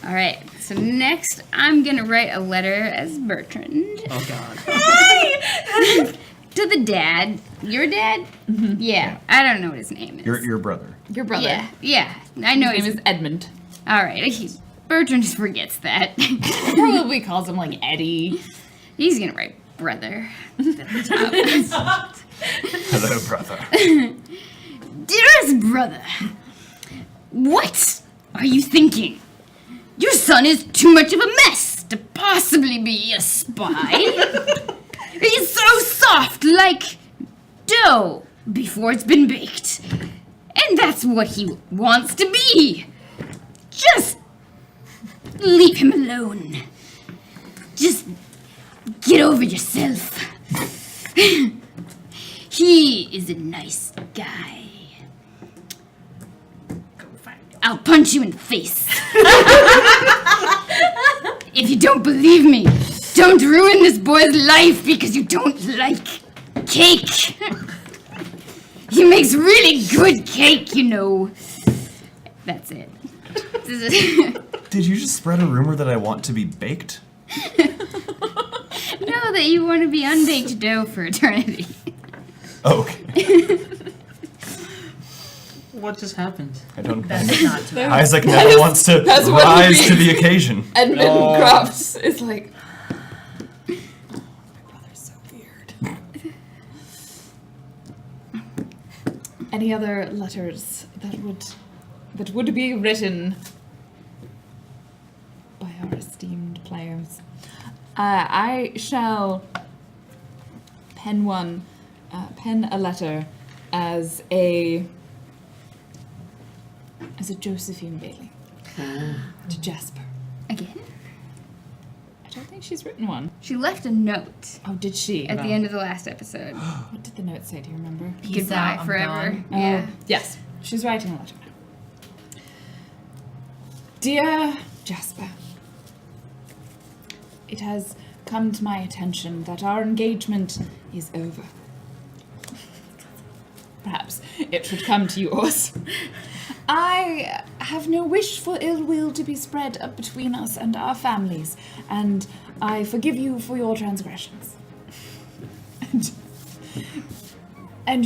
All right. So next, I'm gonna write a letter as Bertrand Oh god. to the dad. Your dad? Yeah. I don't know what his name is. Your brother. Your brother. Yeah. Yeah. I know His name his is Edmund. All right. Bertrand just forgets that. Probably calls him like Eddie. He's gonna write brother. Hello, brother. Dearest brother, what are you thinking? Your son is too much of a mess to possibly be a spy. He's so soft, like dough before it's been baked. And that's what he wants to be. Just leave him alone. Just get over yourself. He is a nice guy. I'll punch you in the face. If you don't believe me, don't ruin this boy's life because you don't like cake. He makes really good cake, you know. That's it. Did you just spread a rumor that I want to be baked? Know that you want to be unbaked dough for eternity. Okay. What just happened? I don't. That's not too bad. Isaac never wants to that's what rise he to the occasion. Edmund Crofts is like, my brother's so weird. Any other letters that would be written by our esteemed players? I shall pen a letter as a Josephine Bailey to Jasper. Again? I don't think she's written one. She left a note Oh, did she? at the end of the last episode. What did the note say? Do you remember? Peace Goodbye out, I'm forever. gone. Yeah. Yes, she's writing a letter now. Dear Jasper, it has come to my attention that our engagement is over. Perhaps it should come to yours. I have no wish for ill will to be spread up between us and our families, and I forgive you for your transgressions. And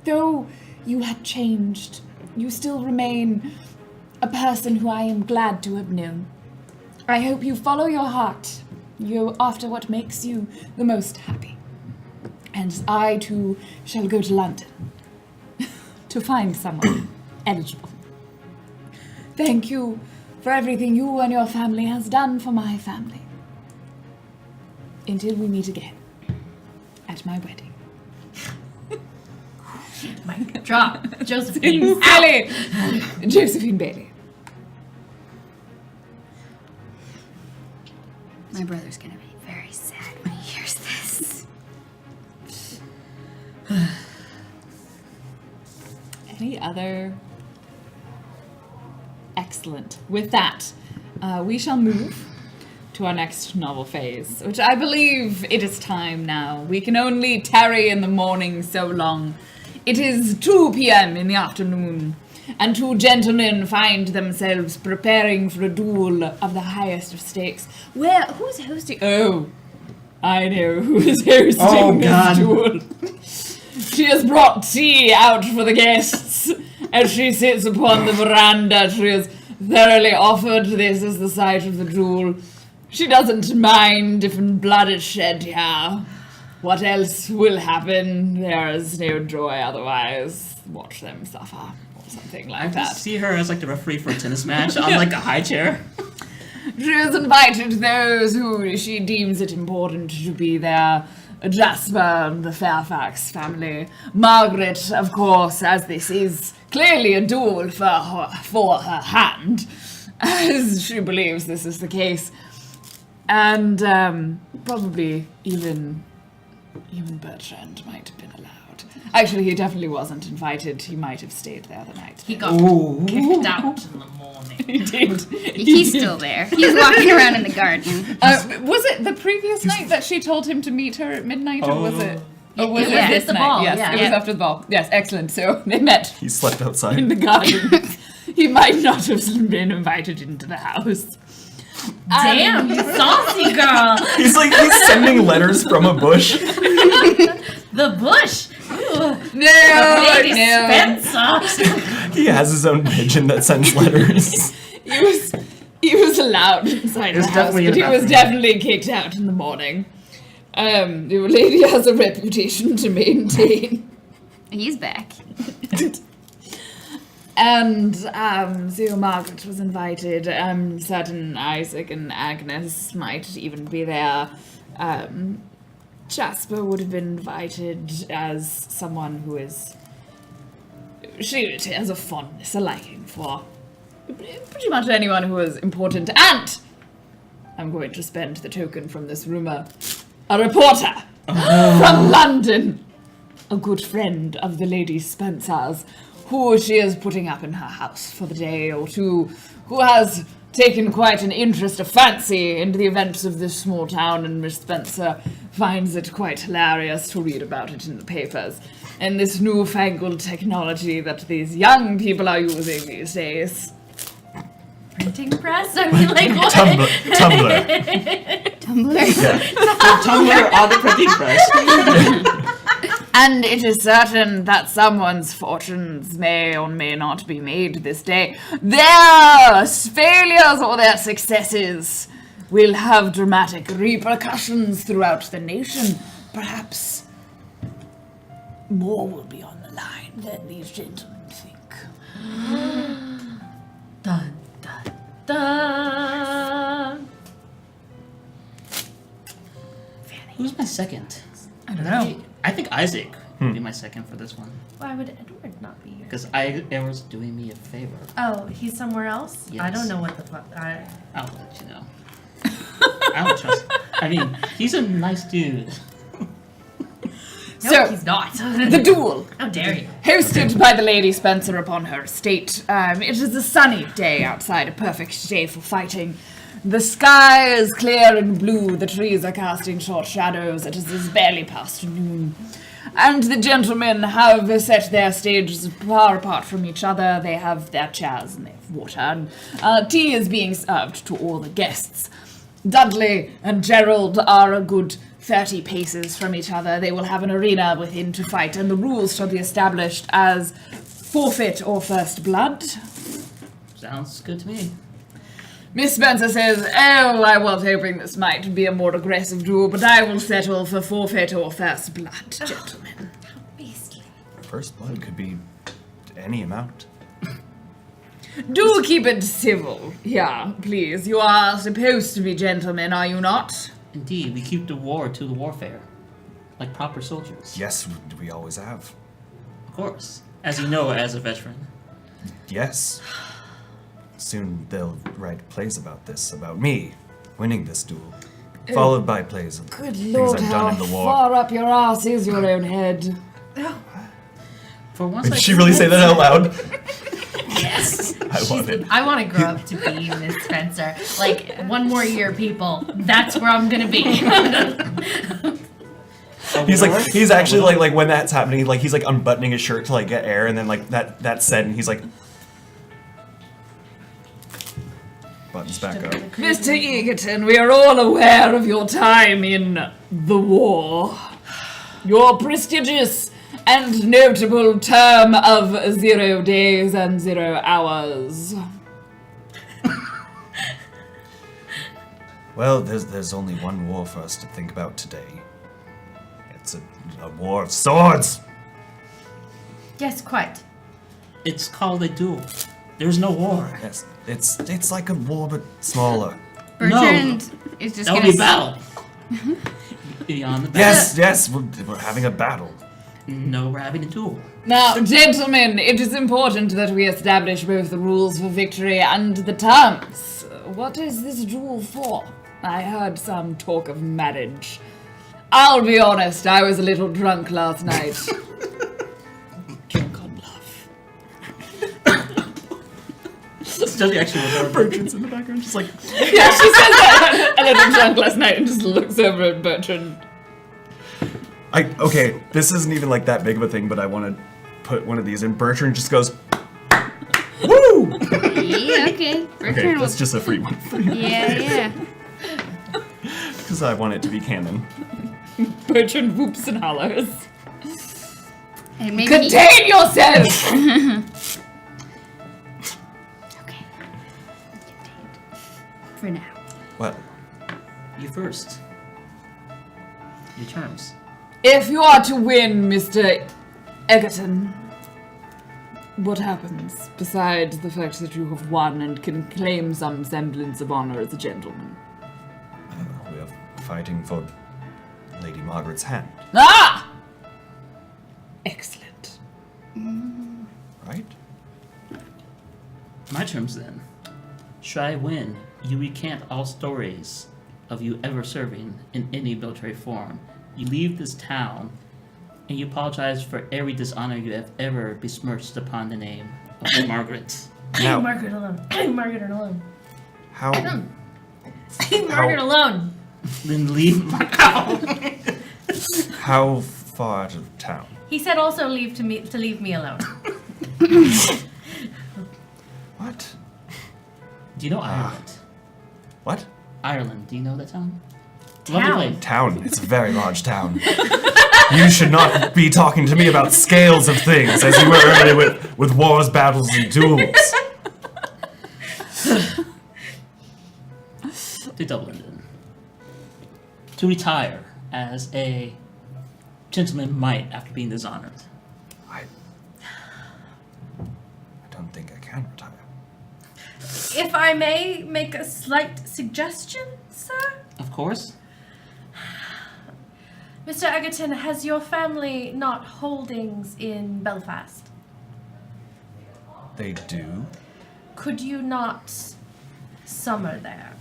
though you have changed, you still remain a person who I am glad to have known. I hope you follow your heart. You after what makes you the most happy. And I too shall go to London to find someone eligible. Thank you for everything you and your family has done for my family. Until we meet again at my wedding. Drop. Josephine. Sally! Josephine Bailey. My brother's gonna be very sad when he hears this. Any other? Excellent. With that, we shall move to our next novel phase, which I believe it is time now. We can only tarry in the morning so long. It is 2 p.m. in the afternoon, and 2 gentlemen find themselves preparing for a duel of the highest of stakes. Who's hosting? Oh, I know who is hosting this duel. She has brought tea out for the guests. As she sits upon the veranda, she has thoroughly offered this as the site of the duel. She doesn't mind if blood is shed here. What else will happen? There is no joy otherwise. Watch them suffer, or something like I that. just see her as like the referee for a tennis match on like a high chair. She has invited those who she deems it important to be there. Jasper and the Fairfax family. Margaret, of course, as this is clearly a duel for her hand, as she believes this is the case. And probably even Bertrand might have been allowed. Actually, he definitely wasn't invited. He might have stayed there the night. He got kicked out in the morning. He did. He's still there. He's walking around in the garden. Was it the previous night that she told him to meet her at midnight, or was it? Or was Yeah, it this it's the night? ball, Yes, yeah. it was after the ball. Yes, excellent. So they met He slept in outside. the garden. He might not have been invited into the house. Damn, you saucy girl. He's sending letters from a bush. The bush. Ooh, No, Lady no. Spencer. He has his own pigeon that sends letters. He was allowed inside the house, but he was definitely kicked out in the morning. Your lady has a reputation to maintain. He's back. And so Margaret was invited. Certain Isaac and Agnes might even be there. Jasper would have been invited as someone who is... She has a fondness, a liking for pretty much anyone who is important. And I'm going to spend the token from this rumor. A reporter from London. A good friend of the Lady Spencer's, who she is putting up in her house for the day or two, who has taken quite an interest, a fancy, into the events of this small town, and Miss Spencer finds it quite hilarious to read about it in the papers. And this newfangled technology that these young people are using these days. Printing press? I mean, like, what? Tumblr. Tumblr. Yeah. Tumblr on the printing press. And it is certain that someone's fortunes may or may not be made this day. Their failures or their successes will have dramatic repercussions throughout the nation. Perhaps more will be on the line than these gentlemen think. Dun, dun, dun. Who's my second? I don't know. I think Isaac would be my second for this one. Why would Edward not be here? Because Edward's doing me a favor. Oh, he's somewhere else? I Yes. don't know what the fuck. I'll let you know. I don't trust. I mean, he's a nice dude. No, So, he's not. the duel. How dare you? Hosted by the Lady Spencer upon her estate. It is a sunny day outside, a perfect day for fighting. The sky is clear and blue, the trees are casting short shadows, it is barely past noon. And the gentlemen have set their stages far apart from each other. They have their chairs and they have water, and tea is being served to all the guests. Dudley and Gerald are a good 30 paces from each other. They will have an arena within to fight, and the rules shall be established as forfeit or first blood. Sounds good to me. Miss Spencer says, "Oh, I was hoping this might be a more aggressive duel, but I will settle for forfeit or first blood, gentlemen." Beastly. First blood could be any amount. Do keep it civil, yeah, please. You are supposed to be gentlemen, are you not? Indeed, we keep the war to the warfare. Like proper soldiers. Yes, we always have. Of course. As you know, as a veteran. Yes. Soon they'll write plays about this, about me winning this duel. followed by plays of Good things lord, I've how done in the war. far up your ass is your own head? For once, Did she really say that out loud? Yes. I love it. I want to grow up to be Miss Spencer. Like, one more year, people. That's where I'm gonna be. He's actually like when that's happening, like he's like unbuttoning his shirt to like get air, and then like that's said, and he's like buttons back up. Mr. Egerton, we are all aware of your time in the war. Your prestigious and notable term of 0 days and 0 hours. Well, there's only one war for us to think about today. It's a war of swords. Yes, quite. It's called a duel. There's no war. Yes, it's like a war but smaller. Bertrand is just That would gonna be battle. Beyond the battle. Yes, we're having a battle. No, we're having a duel. Now, gentlemen, it is important that we establish both the rules for victory and the terms. What is this duel for? I heard some talk of marriage. I'll be honest, I was a little drunk last night. Drunk on love. Still actually remember. Bertrand's in the background, just like Yeah, she says that. A little drunk last night and just looks over at Bertrand. okay, this isn't even like that big of a thing, but I want to put one of these in. Bertrand just goes, woo! Yeah, okay. Okay, Bertrand that's just a free one for you. Yeah. Because I want it to be canon. Bertrand whoops and hollers. And maybe Contain yourself! Okay. For now. Well, You first. Your terms. If you are to win, Mr. Egerton, what happens besides the fact that you have won and can claim some semblance of honor as a gentleman? we are fighting for Lady Margaret's hand, Ah! Excellent. right? My terms then. Should I win, you recant all stories of you ever serving in any military form. You leave this town, and you apologize for every dishonor you have ever besmirched upon the name of Margaret. Now, Margaret alone. Margaret alone. how Margaret alone. Then leave my house. how far out of town? He said also to leave me alone. What? Do you know Ireland? What? Ireland, do you know that town? Town. Lovely place. Town. It's a very large town. You should not be talking to me about scales of things as you were earlier with wars, battles, and duels. To Dublin then. To retire as a gentleman might after being dishonored. I don't think I can retire. If I may make a slight suggestion, sir? Of course. Mr. Egerton, has your family not holdings in Belfast? They do. Could you not summer there?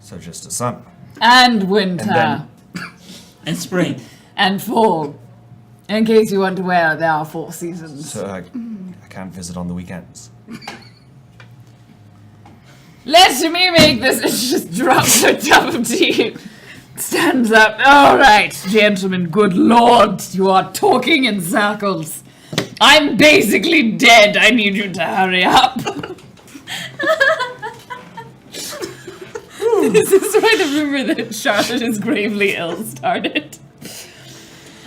So just a summer. And winter. And And spring. And fall. In case you weren't aware, there are 4 seasons. So I can't visit on the weekends. Let me make this. Just drops her cup of tea. Stands up. All right, gentlemen. Good lord, you are talking in circles. I'm basically dead. I need you to hurry up. This is why the rumor that Charlotte is gravely ill started.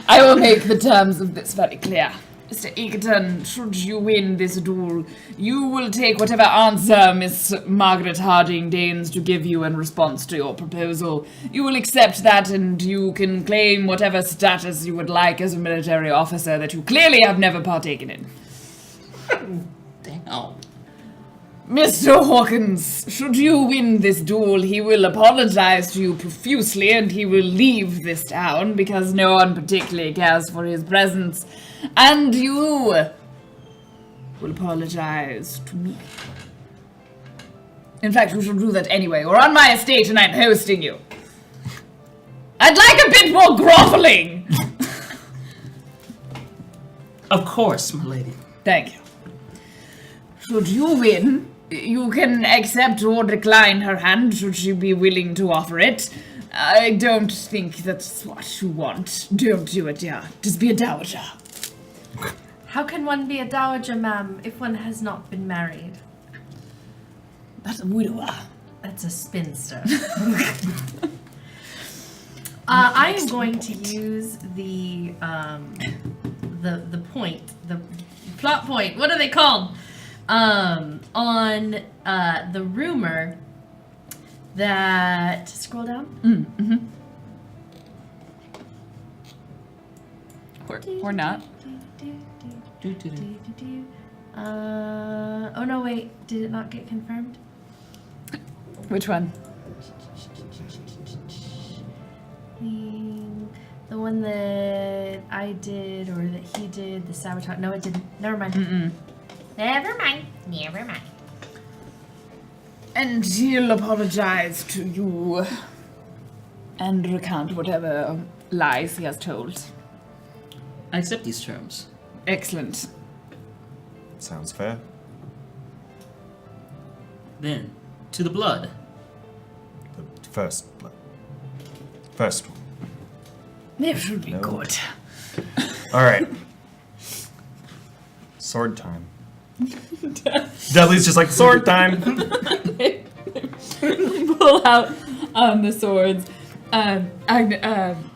I will make the terms of this very clear. Mr. Egerton, should you win this duel, you will take whatever answer Miss Margaret Harding deigns to give you in response to your proposal. You will accept that, and you can claim whatever status you would like as a military officer that you clearly have never partaken in. Damn. Mr. Hawkins, should you win this duel, he will apologize to you profusely, and he will leave this town because no one particularly cares for his presence. And you will apologize to me. In fact, you should do that anyway. We're on my estate and I'm hosting you. I'd like a bit more groveling! Of course, my lady. Thank you. Should you win, you can accept or decline her hand should she be willing to offer it. I don't think that's what you want. Don't do it, dear. Just be a dowager. How can one be a dowager, ma'am, if one has not been married? That's a widower. That's a spinster. I am going to use the plot point. What are they called? On the rumor that scroll down. Or not. Oh no, wait. Did it not get confirmed? Which one? The one that I did or that he did, the sabotage. No, it didn't. Never mind. Never mind. And he'll apologize to you and recount whatever lies he has told. I accept these terms. Excellent. Sounds fair. Then, to the blood. The first one. It should be No. good. All right. Sword time. Dudley's just like, sword time. Pull out the swords.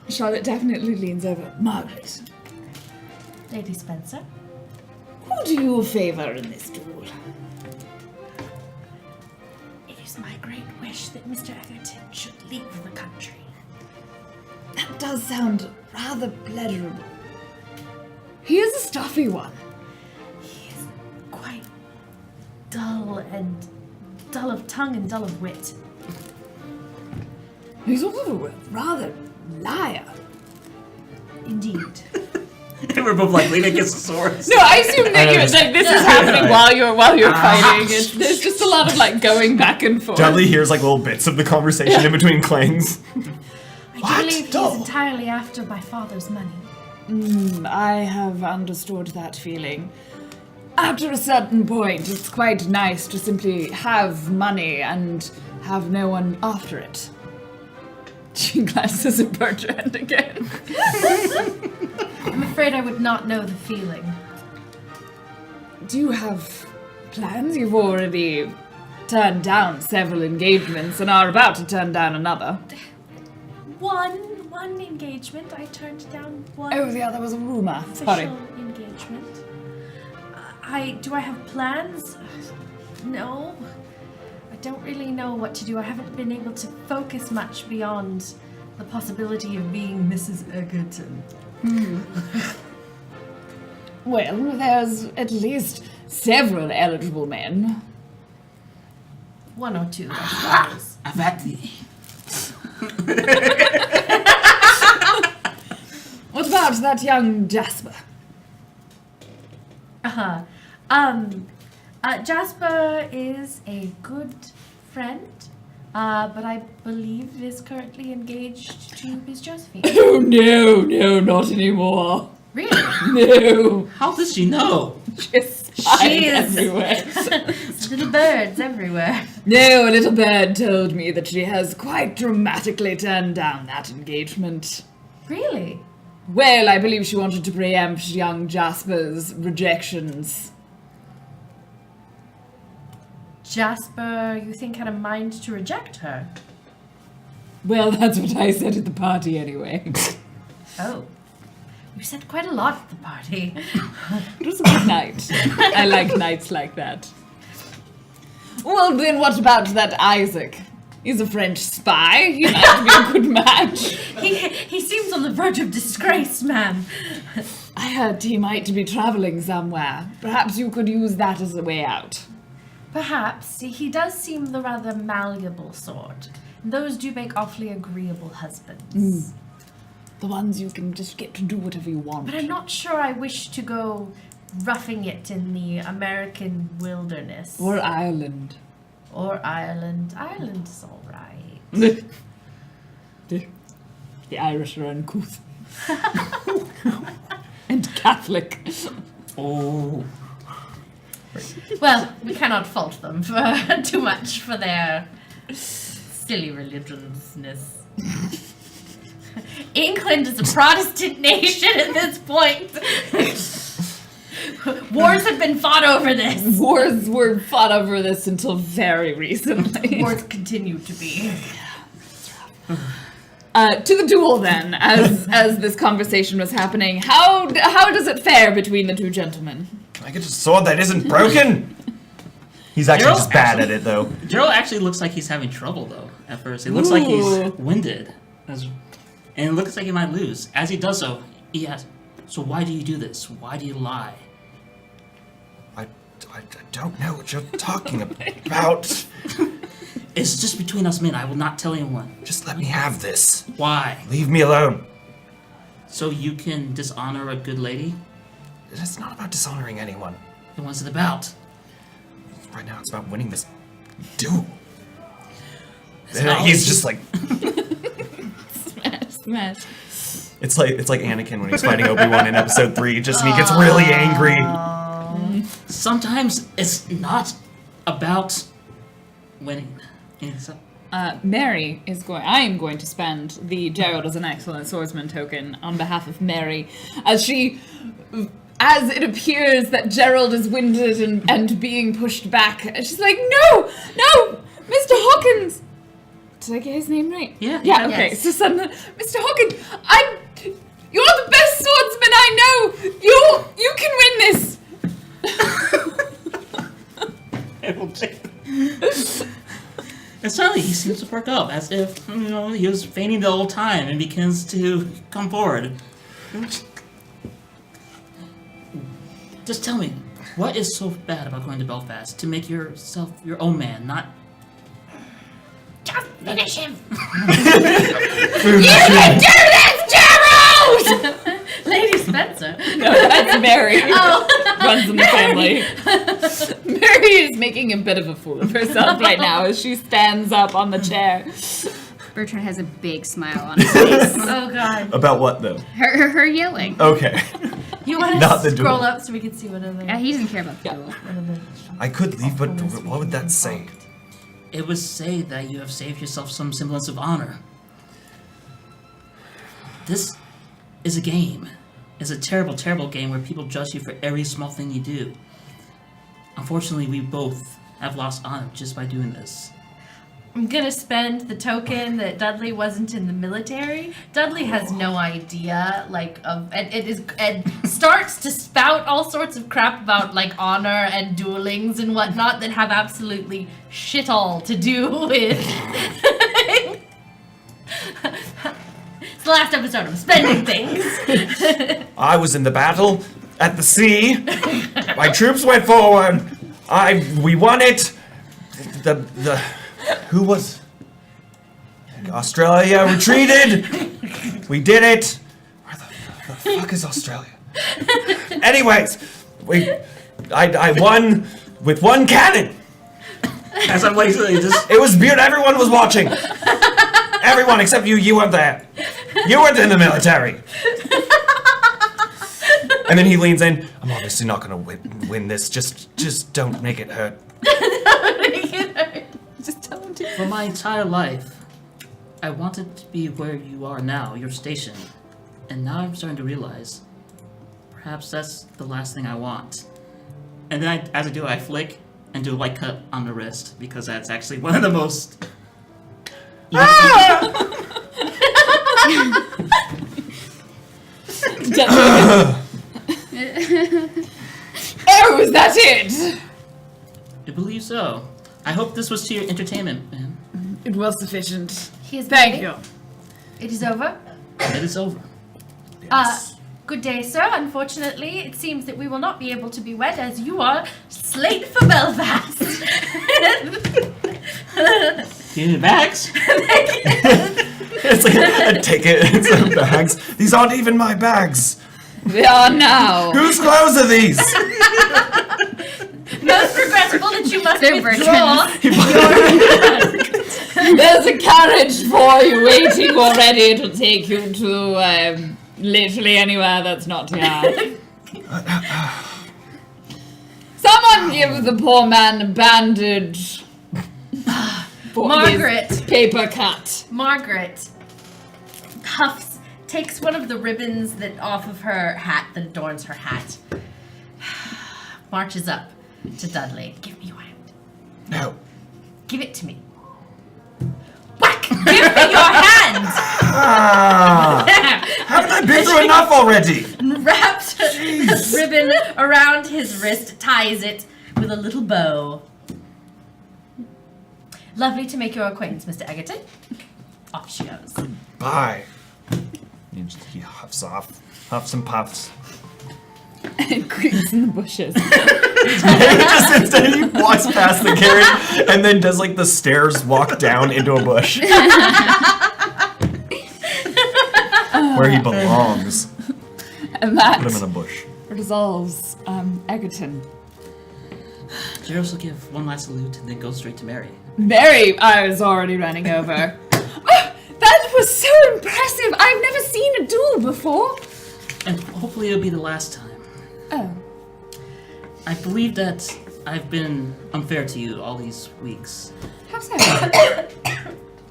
Charlotte definitely leans over. Margaret, Lady Spencer. who do you favor in this duel? It is my great wish that Mr. Egerton should leave the country. That does sound rather pleasurable. He is a stuffy one. He is quite dull of tongue and dull of wit. He's also a rather liar. Indeed. And we're both like, leaning against the swords. No, I assume that this is happening while you're fighting. There's just a lot of like going back and forth. Dudley hears like little bits of the conversation in between clangs. I believe he is entirely after my father's money. I have understood that feeling. After a certain point, it's quite nice to simply have money and have no one after it. She glances at Bertrand again. I'm afraid I would not know the feeling. Do you have plans? You've already turned down several engagements and are about to turn down another. One engagement. I turned down one. Oh, the other was a rumor. official Sorry. engagement. Do I have plans? No. I don't really know what to do. I haven't been able to focus much beyond the possibility of being Mrs. Egerton. Well, there's at least several eligible men. One or two, I suppose. Avati. What about that young Jasper? Jasper is a good friend, but I believe is currently engaged to Miss Josephine. Oh, no, not anymore. Really? No. How does she know? Just She is- everywhere. Little birds everywhere. No, a little bird told me that she has quite dramatically turned down that engagement. Really? Well, I believe she wanted to preempt young Jasper's rejections. Jasper, you think, had a mind to reject her? Well, that's what I said at the party anyway. Oh. You said quite a lot at the party. It was a good night. I like nights like that. Well, then what about that Isaac? He's a French spy. He might be a good match. He seems on the verge of disgrace, ma'am. I heard he might be traveling somewhere. Perhaps you could use that as a way out. Perhaps. He does seem the rather malleable sort. Those do make awfully agreeable husbands. The ones you can just get to do whatever you want. But I'm not sure I wish to go roughing it in the American wilderness. Or Ireland. Or Ireland. Ireland's all right. The Irish are uncouth. And Catholic. Oh. Well, we cannot fault them for too much for their silly religionsness. England is a Protestant nation at this point. Wars have been fought over this. Wars were fought over this until very recently. Wars continue to be. To the duel then, as this conversation was happening. How does it fare between the two gentlemen? Can I get a sword that isn't broken? He's actually Gerald just bad actually- at it, though. Gerald actually looks like he's having trouble, though, at first. It looks like he's Ooh. winded. And it looks like he might lose. As he does so, he asks, so why do you do this? Why do you lie? I don't know what you're talking about. It's just between us men. I will not tell anyone. Just let me have this. Why? Leave me alone. So you can dishonor a good lady? It's not about dishonoring anyone. Then what's it about? Right now, it's about winning this duel. It's not He's always- just like, Smash. it's like Anakin when he's fighting Obi-Wan in Episode 3. Just and he gets really angry. Sometimes it's not about winning. It's Mary is going. I am going to spend the Gerald is an excellent swordsman token on behalf of Mary, as it appears that Gerald is winded and being pushed back. And she's like, no, Mr. Hawkins. Did I get his name right? Yeah. Yeah. Okay. Yes. So suddenly, Mr. Hawkins, you're the best swordsman I know. You can win this. And suddenly he seems to perk up, as if, he was feigning the whole time and begins to come forward. Just tell me, what is so bad about going to Belfast to make yourself your own man, not... Just finish him. Lady Spencer. No, that's Mary. Oh. Runs in the family. Mary is making a bit of a fool of herself right now as she stands up on the chair. Bertrand has a big smile on his face. Oh god. About what, though? her yelling. Okay. You want Not to the scroll duel. up so we can see what other. Yeah, he doesn't care about the duel. what other I could leave, but what would that say? It would say that you have saved yourself some semblance of honor. This is a game. It's a terrible, terrible game where people judge you for every small thing you do. Unfortunately, we both have lost honor just by doing this. I'm gonna spend the token that Dudley wasn't in the military. Dudley has no idea, and starts to spout all sorts of crap about honor and duelings and whatnot that have absolutely shit all to do with. It's the last episode. I'm spending things. I was in the battle at the sea. My troops went forward. We won it. Who was? Australia retreated. We did it. Where the fuck is Australia? Anyways, I won with one cannon. As I'm just... It was beautiful. Everyone was watching. Everyone except you. You weren't there. You weren't in the military. And then he leans in. I'm obviously not gonna win this. Just don't make it hurt. Just tell him to. For my entire life, I wanted to be where you are now, your station. And now I'm starting to realize, perhaps that's the last thing I want. And then as I do, I flick and do a light cut on the wrist, because that's actually one of the most... Oh, is that it? I believe so. I hope this was to your entertainment, man. It was sufficient. He is Thank ready. you. It is over. It is over. Good day, sir. Unfortunately, it seems that we will not be able to be wed as you are slate for Belfast. Do you need bags? It's like a ticket and some bags. These aren't even my bags. They are now. Whose clothes are these? Most regrettable that you must They're withdraw. There's a carriage for you waiting already. It'll take you to literally anywhere that's not here. Someone give the poor man a bandage. For Margaret. his paper cut. Margaret takes one of the ribbons that off of her hat that adorns her hat. Marches up to Dudley. Give me your hand. No. Give it to me. Whack! Give me your hand! Haven't I been through enough already? Wraps the ribbon around his wrist, ties it with a little bow. Lovely to make your acquaintance, Mr. Egerton. Off she goes. Bye. He huffs off. Huffs and puffs. And creeps in the bushes. Just instead he walks past the carriage and then does like the stairs walk down into a bush. Where he belongs. And that Put him in a bush. resolves Egerton. Should I also give one last salute and then go straight to Mary? Mary, I was already running over. Oh, that was so impressive. I've never seen a duel before. And hopefully it'll be the last time. Oh. I believe that I've been unfair to you all these weeks. How so?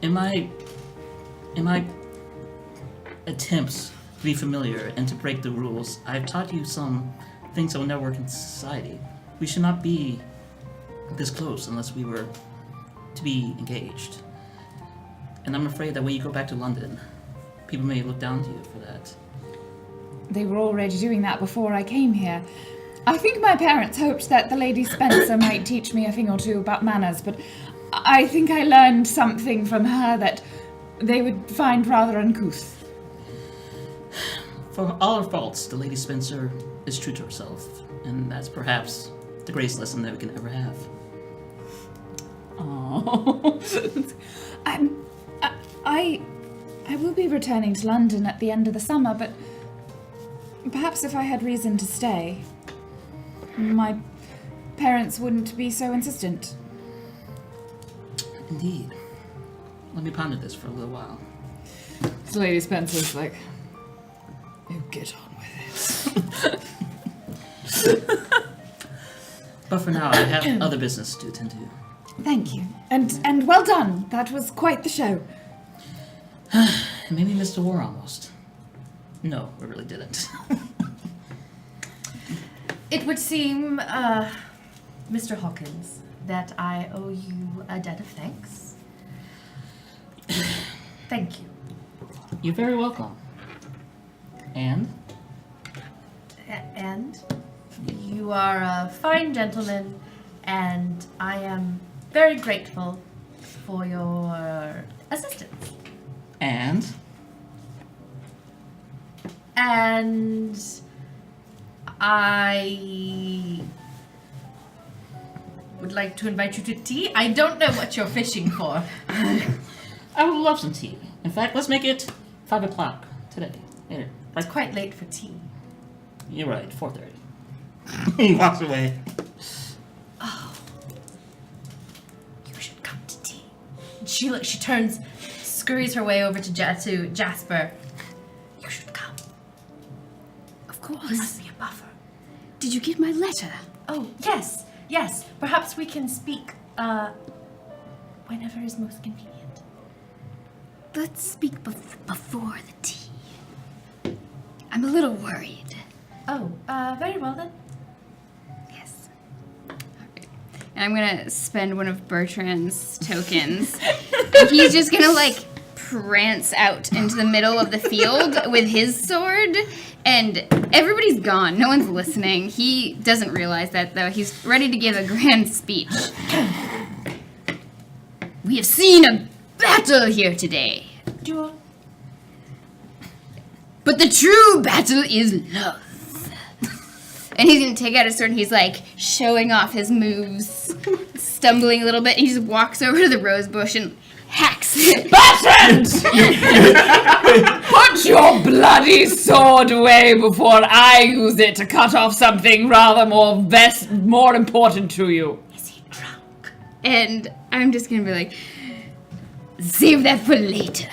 In my attempts to be familiar and to break the rules, I've taught you some things that will never work in society. We should not be this close unless we were to be engaged. And I'm afraid that when you go back to London, people may look down to you for that. They were already doing that before I came here. I think my parents hoped that the Lady Spencer might teach me a thing or two about manners, but I think I learned something from her that they would find rather uncouth. For all our faults, the Lady Spencer is true to herself, and that's perhaps the greatest lesson that we can ever have. Oh, I will be returning to London at the end of the summer, but perhaps if I had reason to stay, my parents wouldn't be so insistent. Indeed. Let me ponder this for a little while. So Lady Spencer's like, you get on with it. But for now, I have other business to attend to. Thank you. And well done. That was quite the show. Maybe missed a war almost. No, we really didn't. It would seem, Mr. Hawkins, that I owe you a debt of thanks. Thank you. You're very welcome. And? And you are a fine gentleman, and I am very grateful for your assistance. And? And I would like to invite you to tea. I don't know what you're fishing for. I would love some tea. In fact, let's make it 5 o'clock today. Here, It's quite late for tea. You're right, 4:30. He walks away. Oh, you should come to tea. She turns, scurries her way over to Jasper. You should come. Of You course. must be a buffer. Did you get my letter? Oh, yes. Perhaps we can speak, whenever is most convenient. Let's speak before the tea. I'm a little worried. Oh, very well then. Yes. And I'm gonna spend one of Bertrand's tokens. And he's just gonna like prance out into the middle of the field with his sword, and everybody's gone. No one's listening. He doesn't realize that though. He's ready to give a grand speech. We have seen a battle here today. Duel. But the true battle is love. And he's gonna take out his sword and he's like showing off his moves, stumbling a little bit. And he just walks over to the rose bush and hacks it. Bertrand! Put your bloody sword away before I use it to cut off something rather more important to you. Is he drunk? And I'm just gonna be like, Save that for later.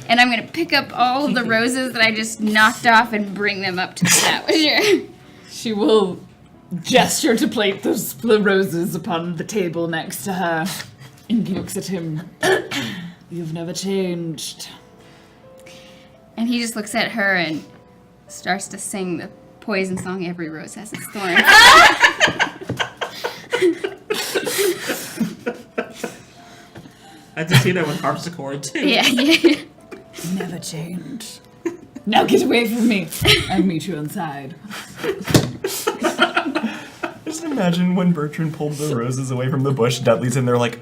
And I'm gonna pick up all of the roses that I just knocked off and bring them up to the Dowager. She will gesture to plate the roses upon the table next to her. And looks at him. You've never changed. And he just looks at her and starts to sing the poison song, Every Rose Has Its Thorn. I just see that with harpsichord too. yeah. Never change. Now get away from me. I'll meet you inside. Just imagine when Bertrand pulled the roses away from the bush, Dudley's in there like...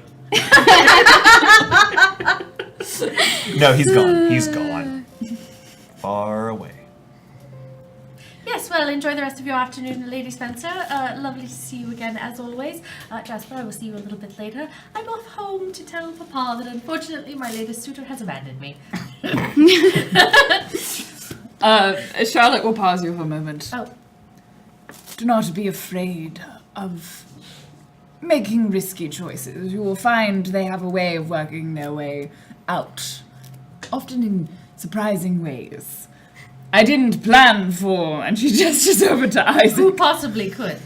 No, he's gone. He's gone. Far away. Yes, well, enjoy the rest of your afternoon, Lady Spencer. Lovely to see you again, as always. Jasper, I will see you a little bit later. I'm off home to tell Papa that unfortunately my latest suitor has abandoned me. Charlotte will pause you for a moment. Oh. Do not be afraid of making risky choices. You will find they have a way of working their way out, often in surprising ways. I didn't plan for, and she gestures over to Who Isaac. possibly could?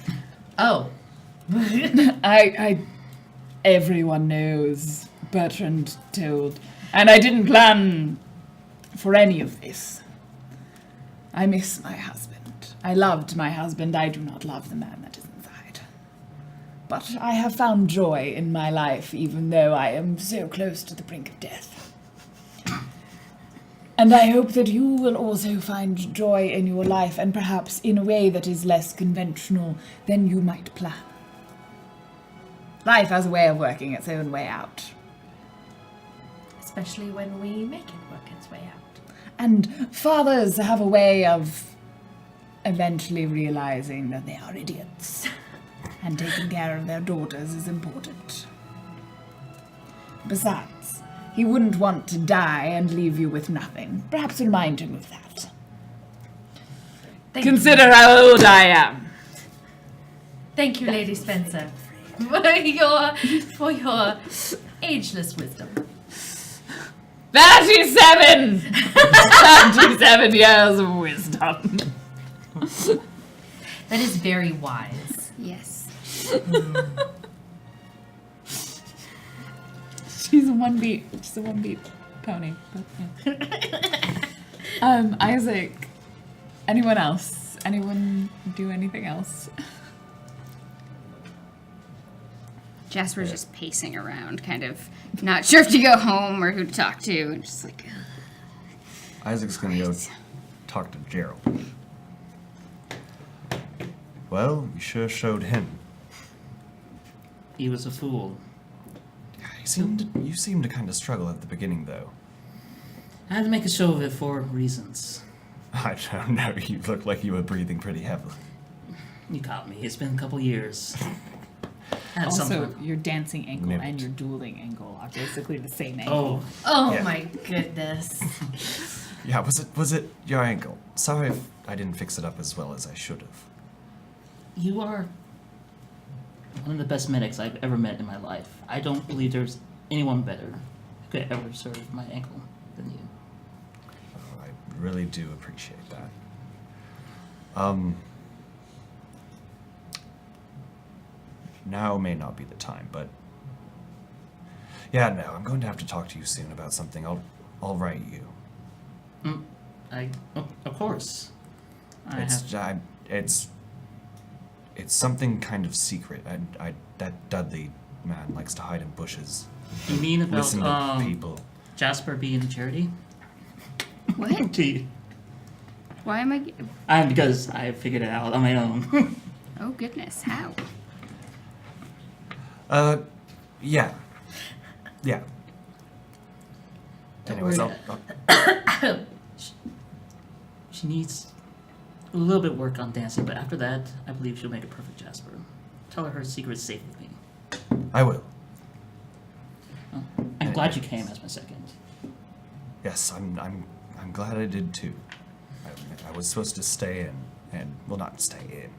Oh. Everyone knows, Bertrand told, and I didn't plan for any of this. I miss my husband. I loved my husband. I do not love the man that is inside. But I have found joy in my life, even though I am so close to the brink of death. And I hope that you will also find joy in your life, and perhaps in a way that is less conventional than you might plan. Life has a way of working its own way out. Especially when we make it work its way out. And fathers have a way of eventually realizing that they are idiots. And taking care of their daughters is important. Besides, he wouldn't want to die and leave you with nothing. Perhaps remind him of that. Consider how old I am. Thank you, Lady Spencer, for your ageless wisdom. 37! 37 years of wisdom. That is very wise. Yes. She's a one beat pony. But, yeah. Isaac, anyone else? Anyone do anything else? Jasper's just pacing around, kind of not sure if to go home or who to talk to, and just like, Isaac's gonna go talk to Gerald. Well, you sure showed him. He was a fool. You seemed to kind of struggle at the beginning, though. I had to make a show of it for reasons. I don't know. You looked like you were breathing pretty heavily. You caught me. It's been a couple years. I had some Also, fun. your dancing ankle Nipped. and your dueling ankle are basically the same ankle. Oh, Oh Yeah. my goodness. Yeah, was it your ankle? Sorry if I didn't fix it up as well as I should have. you are one of the best medics I've ever met in my life. I don't believe there's anyone better who could ever serve my ankle than you. Oh, I really do appreciate that. Now may not be the time, but yeah, no, I'm going to have to talk to you soon about something. I'll write you. Of course. It's something kind of secret. That Dudley man likes to hide in bushes. You mean about Listen to people. Jasper being a charity? what? Gee. Why am I? Because I figured it out on my own. Oh goodness, how? Yeah. Yeah. Don't Anyways, worry. She needs a little bit of work on dancing, but after that, I believe she'll make a perfect Jasper. Tell her secret's safe with me. I will. Oh, I'm glad you came as my second. Yes, I'm glad I did too. I was supposed to stay in, and well, not stay in.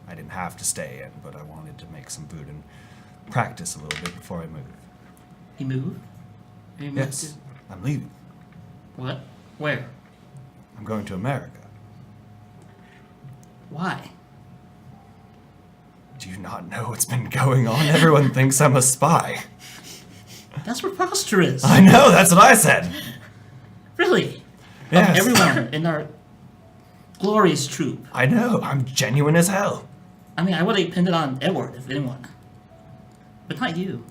I didn't have to stay in, but I wanted to make some food and practice a little bit before I moved. You move? Are you Yes, I'm leaving. What? Where? I'm going to America. Why? Do you not know what's been going on? Everyone thinks I'm a spy. That's preposterous. I know, that's what I said. Really? Yes. Of everyone in our glorious troop. I know, I'm genuine as hell. I mean, I would have pinned it on Edward if anyone. But not you.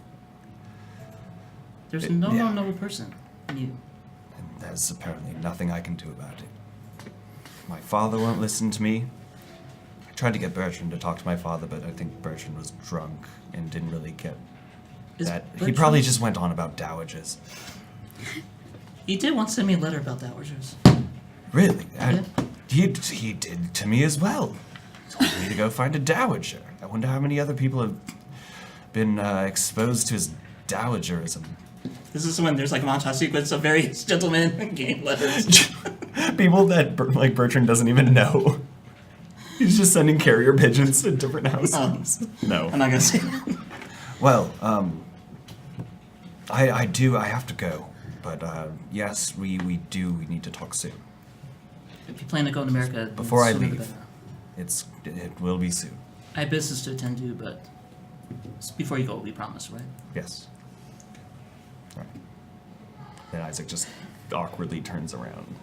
There's no yeah. more noble person than you. And there's apparently nothing I can do about it. My father won't listen to me. I tried to get Bertrand to talk to my father, but I think Bertrand was drunk and didn't really get Is that. He Bertrand- probably just went on about dowagers. He did once send me a letter about dowagers. Really? Yeah. He did to me as well. Told me to go find a dowager. I wonder how many other people have been exposed to his dowagerism. This is when there's like a montage sequence of various gentlemen getting letters. People that Bertrand doesnn't even know. He's just sending carrier pigeons to different houses. No. I'm not gonna say that. Well, I have to go. But yes, we need to talk soon. If you plan to go to America, Before I sooner the leave. better. It will be soon. I have business to attend to, but before you go, we promise, right? Yes. Right. Then Isaac just awkwardly turns around.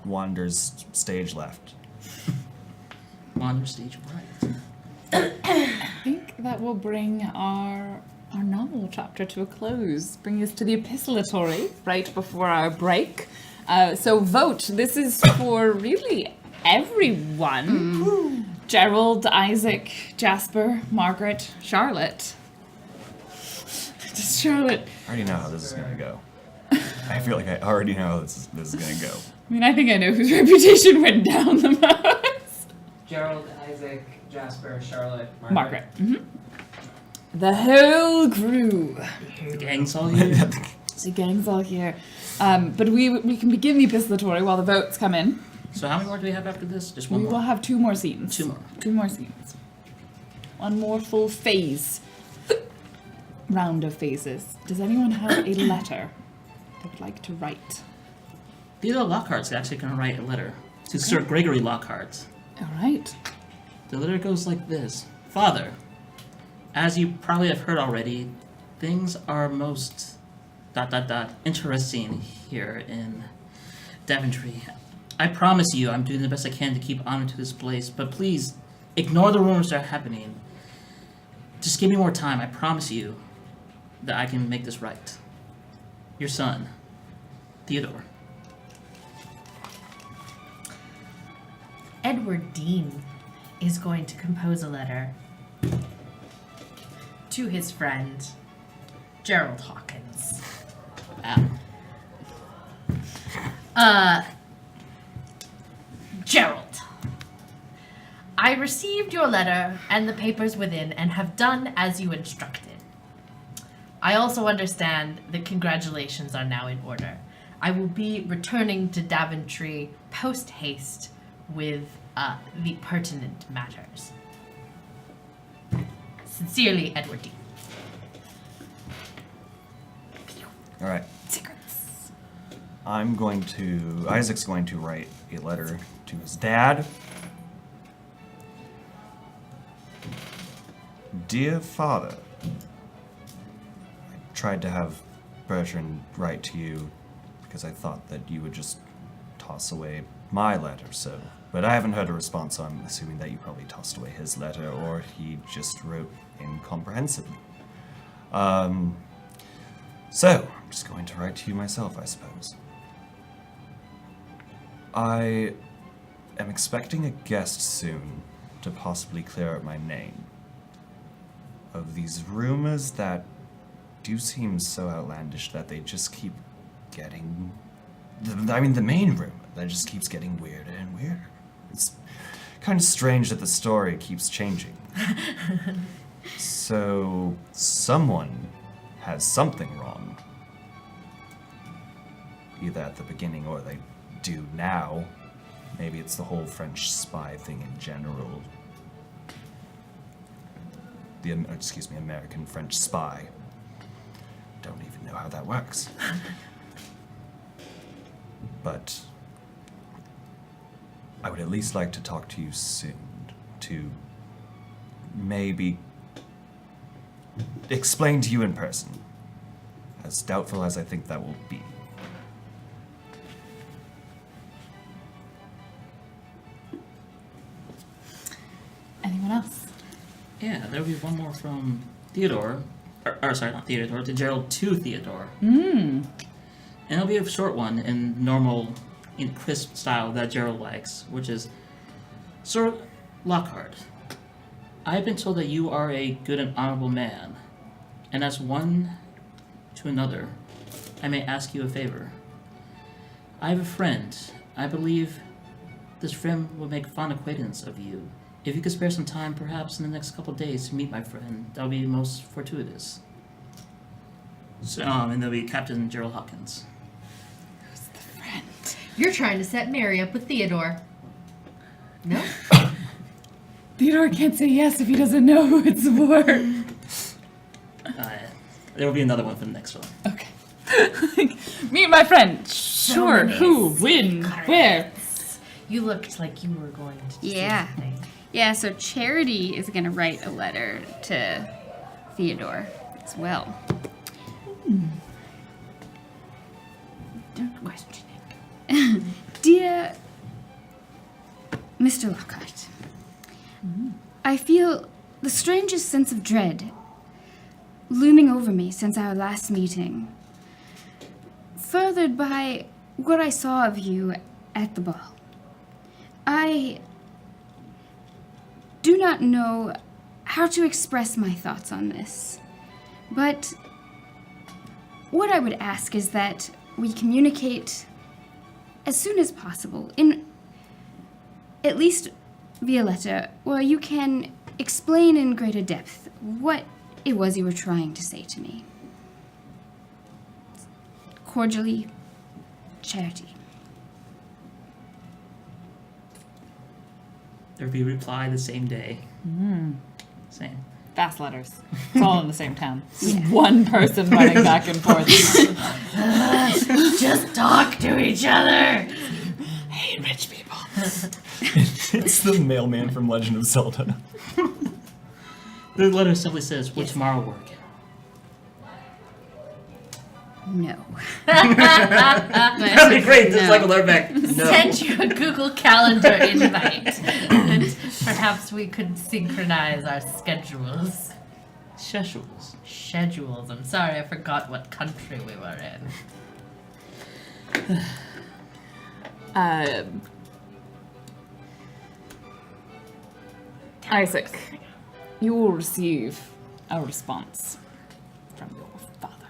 Wanders stage left. Wander stage right. I think that will bring our novel chapter to a close, bring us to the epistolary right before our break. So vote. This is for really everyone. Gerald, Isaac, Jasper, Margaret, Charlotte. Just Charlotte. I already know how this is gonna go. I feel like I already know how this is gonna go. I mean, I think I know whose reputation went down the most. Gerald, Isaac, Jasper, Charlotte, Margaret. The whole crew. The gang's all here. The gang's all here. But we can begin the epistolary while the votes come in. So how many more do we have after this? Just one We more. will have 2 more scenes. 2 more. 2 more scenes. One more full phase. Round of phases. Does anyone have a letter they would like to write? Theodore Lockhart's actually going to write a letter to Sir Gregory Lockhart. All right. The letter goes like this. Father, as you probably have heard already, things are most ... interesting here in Daventry. I promise you I'm doing the best I can to keep honor to this place, but please ignore the rumors that are happening. Just give me more time. I promise you that I can make this right. Your son, Theodore. Edward Dean is going to compose a letter to his friend, Gerald Hawkins. Gerald, I received your letter and the papers within and have done as you instructed. I also understand that congratulations are now in order. I will be returning to Daventry post haste with the pertinent matters. Sincerely, Edward Dean. All right. Secrets. Isaac's going to write a letter to his dad. Dear Father, I tried to have Bertrand write to you because I thought that you would just toss away my letter, but I haven't heard a response, so I'm assuming that you probably tossed away his letter or he just wrote incomprehensibly. So, I'm just going to write to you myself, I suppose. I am expecting a guest soon to possibly clear up my name. Of these rumors that do seem so outlandish that they just keep getting... the main rumor that just keeps getting weirder and weirder. It's kind of strange that the story keeps changing. So, someone has something wrong. Either at the beginning or they do now. Maybe it's the whole French spy thing in general. American French spy. don't even know how that works. But I would at least like to talk to you soon to maybe explain to you in person, as doubtful as I think that will be. Anyone else? Yeah, there'll be one more from Theodore. Or sorry, not Theodore, to Gerald to Theodore. Hmm. And it'll be a short one in normal, in crisp style that Gerald likes, which is, Sir Lockhart, I have been told that you are a good and honorable man, and as one to another, I may ask you a favor. I have a friend. I believe this friend will make fond acquaintance of you. If you could spare some time, perhaps in the next couple of days, to meet my friend, that would be most fortuitous. So, and there'll be Captain Gerald Hawkins. You're trying to set Mary up with Theodore. No? Theodore can't say yes if he doesn't know who it's for. There will be another one for the next one. Okay. Meet my friend. Sure. many Who? When? Where? You looked like you were going to do Yeah. something. Yeah, so Charity is going to write a letter to Theodore as well. Don't question it. Dear Mr. Lockhart, I feel the strangest sense of dread looming over me since our last meeting, furthered by what I saw of you at the ball. I do not know how to express my thoughts on this, but what I would ask is that we communicate as soon as possible, in at least via letter, where you can explain in greater depth what it was you were trying to say to me. Cordially, Charity. There'll be a reply the same day. Same. Fast letters. It's all in the same town. Just one person running back and forth. Just talk to each other. Hey, rich people. It's the mailman from Legend of Zelda. The letter simply says, "Will tomorrow work?" No. That'd be great. Just like a letter back. No. Send you a Google Calendar invite. And perhaps we could synchronize our schedules. Schedules. Schedules. I'm sorry, I forgot what country we were in. Isaac, you will receive a response from your father.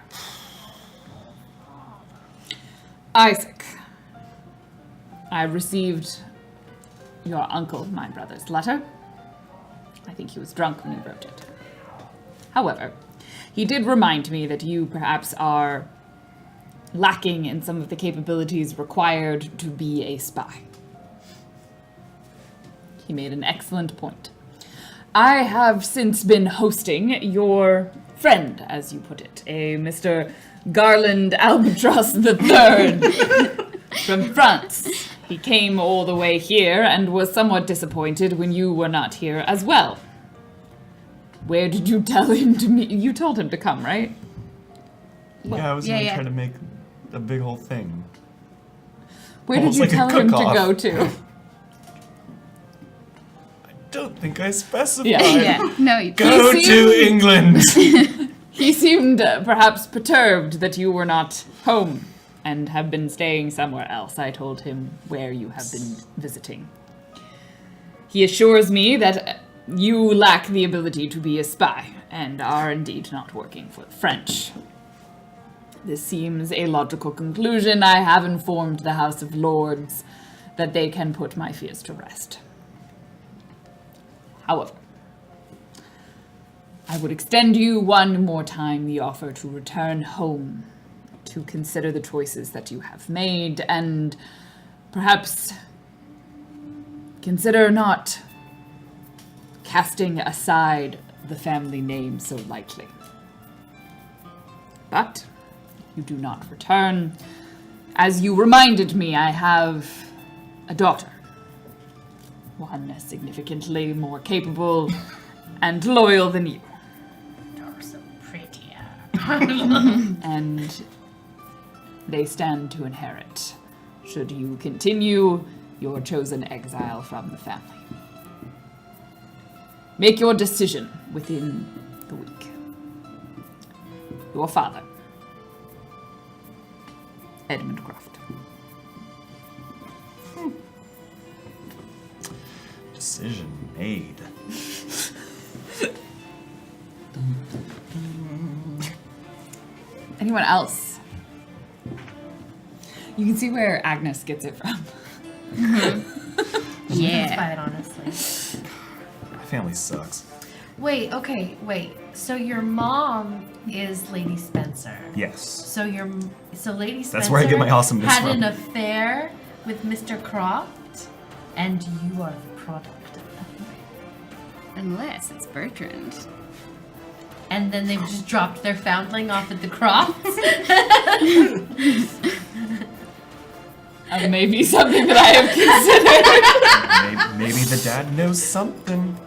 Isaac, I received your uncle, my brother's letter. I think he was drunk when he wrote it. However, he did remind me that you perhaps are lacking in some of the capabilities required to be a spy. He made an excellent point. I have since been hosting your friend, as you put it, a Mr. Garland Albatross III from France. He came all the way here and was somewhat disappointed when you were not here as well. Where did you tell him to meet? You told him to come, right? Yeah, I was gonna yeah. try to make a big whole thing. Where did Almost you like a tell him to cook-off. go to? Don't think I specified. Yeah. No, you Go You to seem- England. He seemed perhaps perturbed that you were not home and have been staying somewhere else. I told him where you have been visiting. He assures me that you lack the ability to be a spy and are indeed not working for the French. This seems a logical conclusion. I have informed the House of Lords that they can put my fears to rest. However, I would extend you one more time the offer to return home, to consider the choices that you have made, and perhaps consider not casting aside the family name so lightly. But you do not return. As you reminded me, I have a daughter. One significantly more capable and loyal than you. You're so prettier. And they stand to inherit, should you continue your chosen exile from the family. Make your decision within the week. Your father, Edmund Croft. Decision made. Anyone else? You can see where Agnes gets it from. That's fine, honestly. My family sucks. Wait. So your mom is Lady Spencer. Yes. So Lady Spencer That's where I get my awesomeness had from. an affair with Mr. Croft, and you are the product of that. Unless it's Bertrand. And then they've just dropped their foundling off at the Crofts. Maybe something that I have considered. Maybe the dad knows something.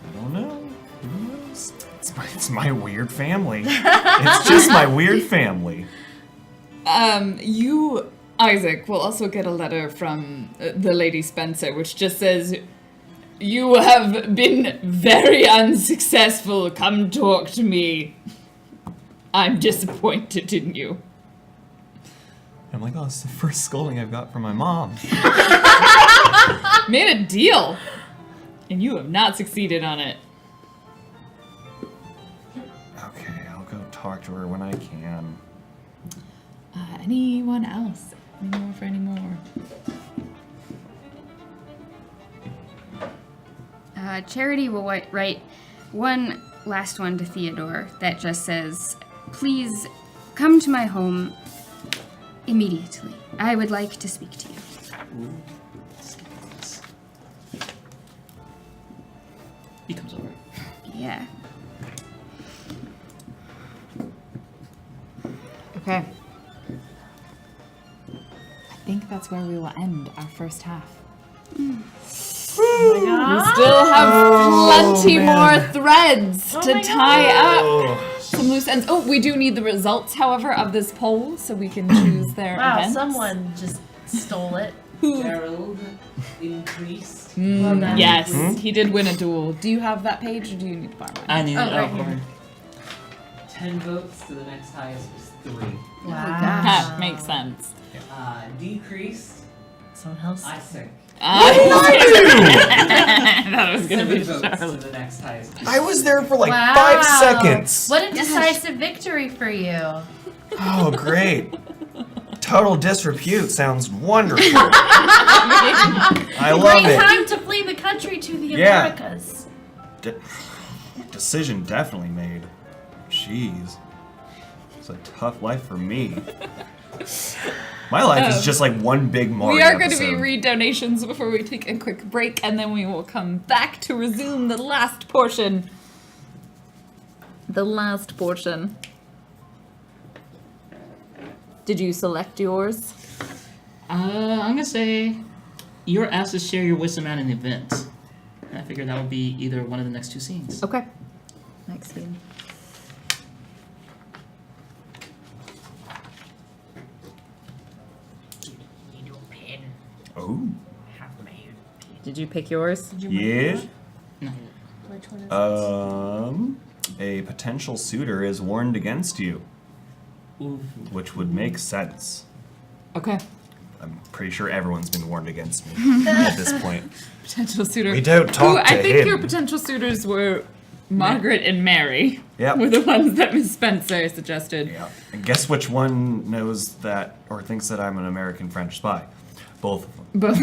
I don't know. Who knows? It's my weird family. It's just my weird family. You, Isaac, will also get a letter from the Lady Spencer, which just says, "You have been very unsuccessful. Come talk to me. I'm disappointed in you." I'm like, oh, it's the first scolding I've got from my mom. Made a deal, and you have not succeeded on it. Okay, I'll go talk to her when I can. Anyone else? Any more for any more? Charity will write one last one to Theodore that just says, "Please come to my home immediately. I would like to speak to you." He comes over. Yeah. Okay. I think that's where we will end our first half. We still have plenty more threads to tie up. Some loose ends. Oh, we do need the results, however, of this poll so we can choose their Wow, events. someone just stole it. Gerald increased. Well done. Yes, he did win a duel. Do you have that page, or do you need to borrow mine? I need Oh, it. right Oh, here. 10 votes to the next highest was 3. Wow. That makes sense. Decreased, Someone else. Isaac. I thought it was going to 7 be votes Charlotte. to the next highest. I was there for like Wow. 5 seconds. What a decisive victory for you. Oh, great. Total disrepute sounds wonderful. I love Great it. time to flee the country to the Yeah. Americas. Decision definitely made. Jeez. It's a tough life for me. My life is just like one big Mario We are going to episode. be read donations before we take a quick break, and then we will come back to resume the last portion. The last portion. Did you select yours? I'm gonna say you're asked to share your wisdom at an event. And I figured that would be either one of the next 2 scenes. Okay. Next scene. Need a pen. Oh. Have made. Did you pick yours? Yeah. No. Which one is A potential suitor is warned against you, Ooh. which would make sense. Okay. I'm pretty sure everyone's been warned against me at this point. Potential suitor. We don't talk to I think him. your potential suitors were Margaret and Mary. Yep. Were the ones that Miss Spencer suggested. Yeah. And guess which one knows that or thinks that I'm an American French spy? Both of them. But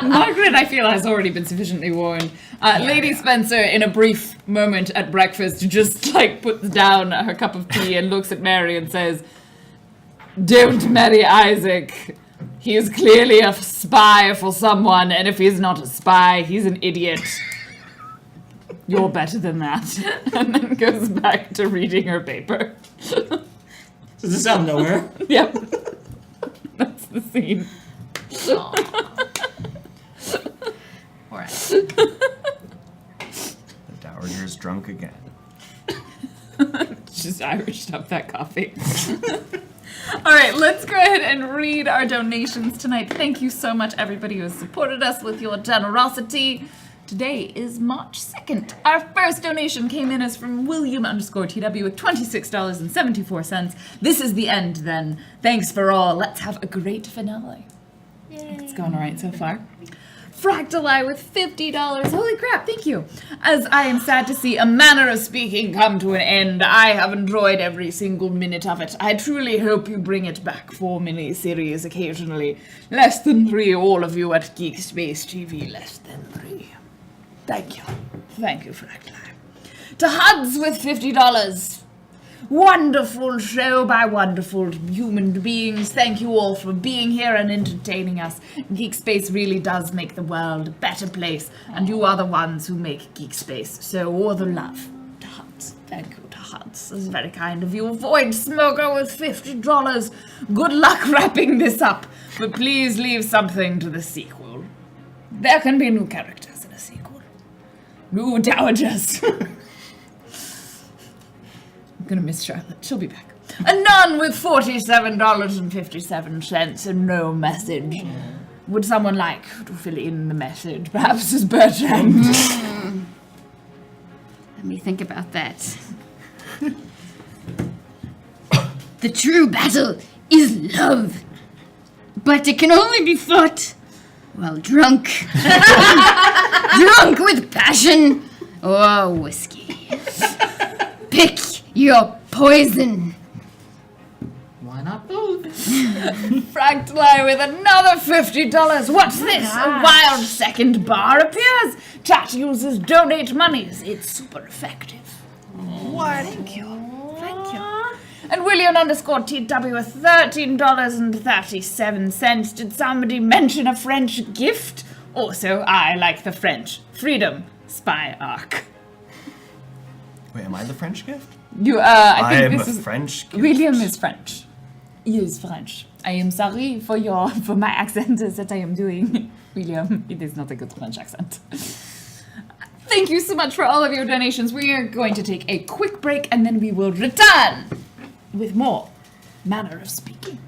Margaret, I feel, has already been sufficiently warned. Lady Spencer, in a brief moment at breakfast, just like puts down her cup of tea and looks at Mary and says, "Don't marry Isaac. He is clearly a spy for someone, and if he's not a spy, he's an idiot. You're better than that. And then goes back to reading her paper. Does this sound nowhere? Yep. That's the scene. Alright. The Dowager's drunk again. Just Irished up that coffee. All right, let's go ahead and read our donations tonight. Thank you so much, everybody who has supported us with your generosity. Today is March 2nd. Our first donation came in as from William_TW with $26.74. This is the end, then. Thanks for all. Let's have a great finale. It's going all right so far. Fractali with $50. Holy crap, thank you. As I am sad to see a manner of speaking come to an end, I have enjoyed every single minute of it. I truly hope you bring it back for mini-series occasionally. Less than 3, all of you at GeekSpaceTV. Less than 3. Thank you. Thank you, Fractali. To Huds with $50. Wonderful show by wonderful human beings. Thank you all for being here and entertaining us. GeekSpace really does make the world a better place, and you are the ones who make GeekSpace. So all the love to Huds. Thank you to Huds. This is very kind of you. Void Smoker with $50. Good luck wrapping this up, but please leave something to the sequel. There can be new characters in a sequel. New dowagers. I'm gonna miss Charlotte. She'll be back. A nun with $47.57 and no message. Would someone like to fill in the message? Perhaps as Bertrand. Let me think about that. The true battle is love, but it can only be fought while drunk. Drunk with passion or whiskey. Pick your poison. Why not both? Fractali with another $50. What's this? A wild second bar appears. Chat users donate monies. It's super effective. What? Thank you. Thank you. And William_TW with $13.37. Did somebody mention a French gift? Also, I like the French. Freedom. Spy arc. Wait, am I the French gift? You, I I think am this a is French gift. William is French. He is French. I am sorry for my accent that I am doing. William, it is not a good French accent. Thank you so much for all of your donations. We are going to take a quick break and then we will return with more Manner of Speaking.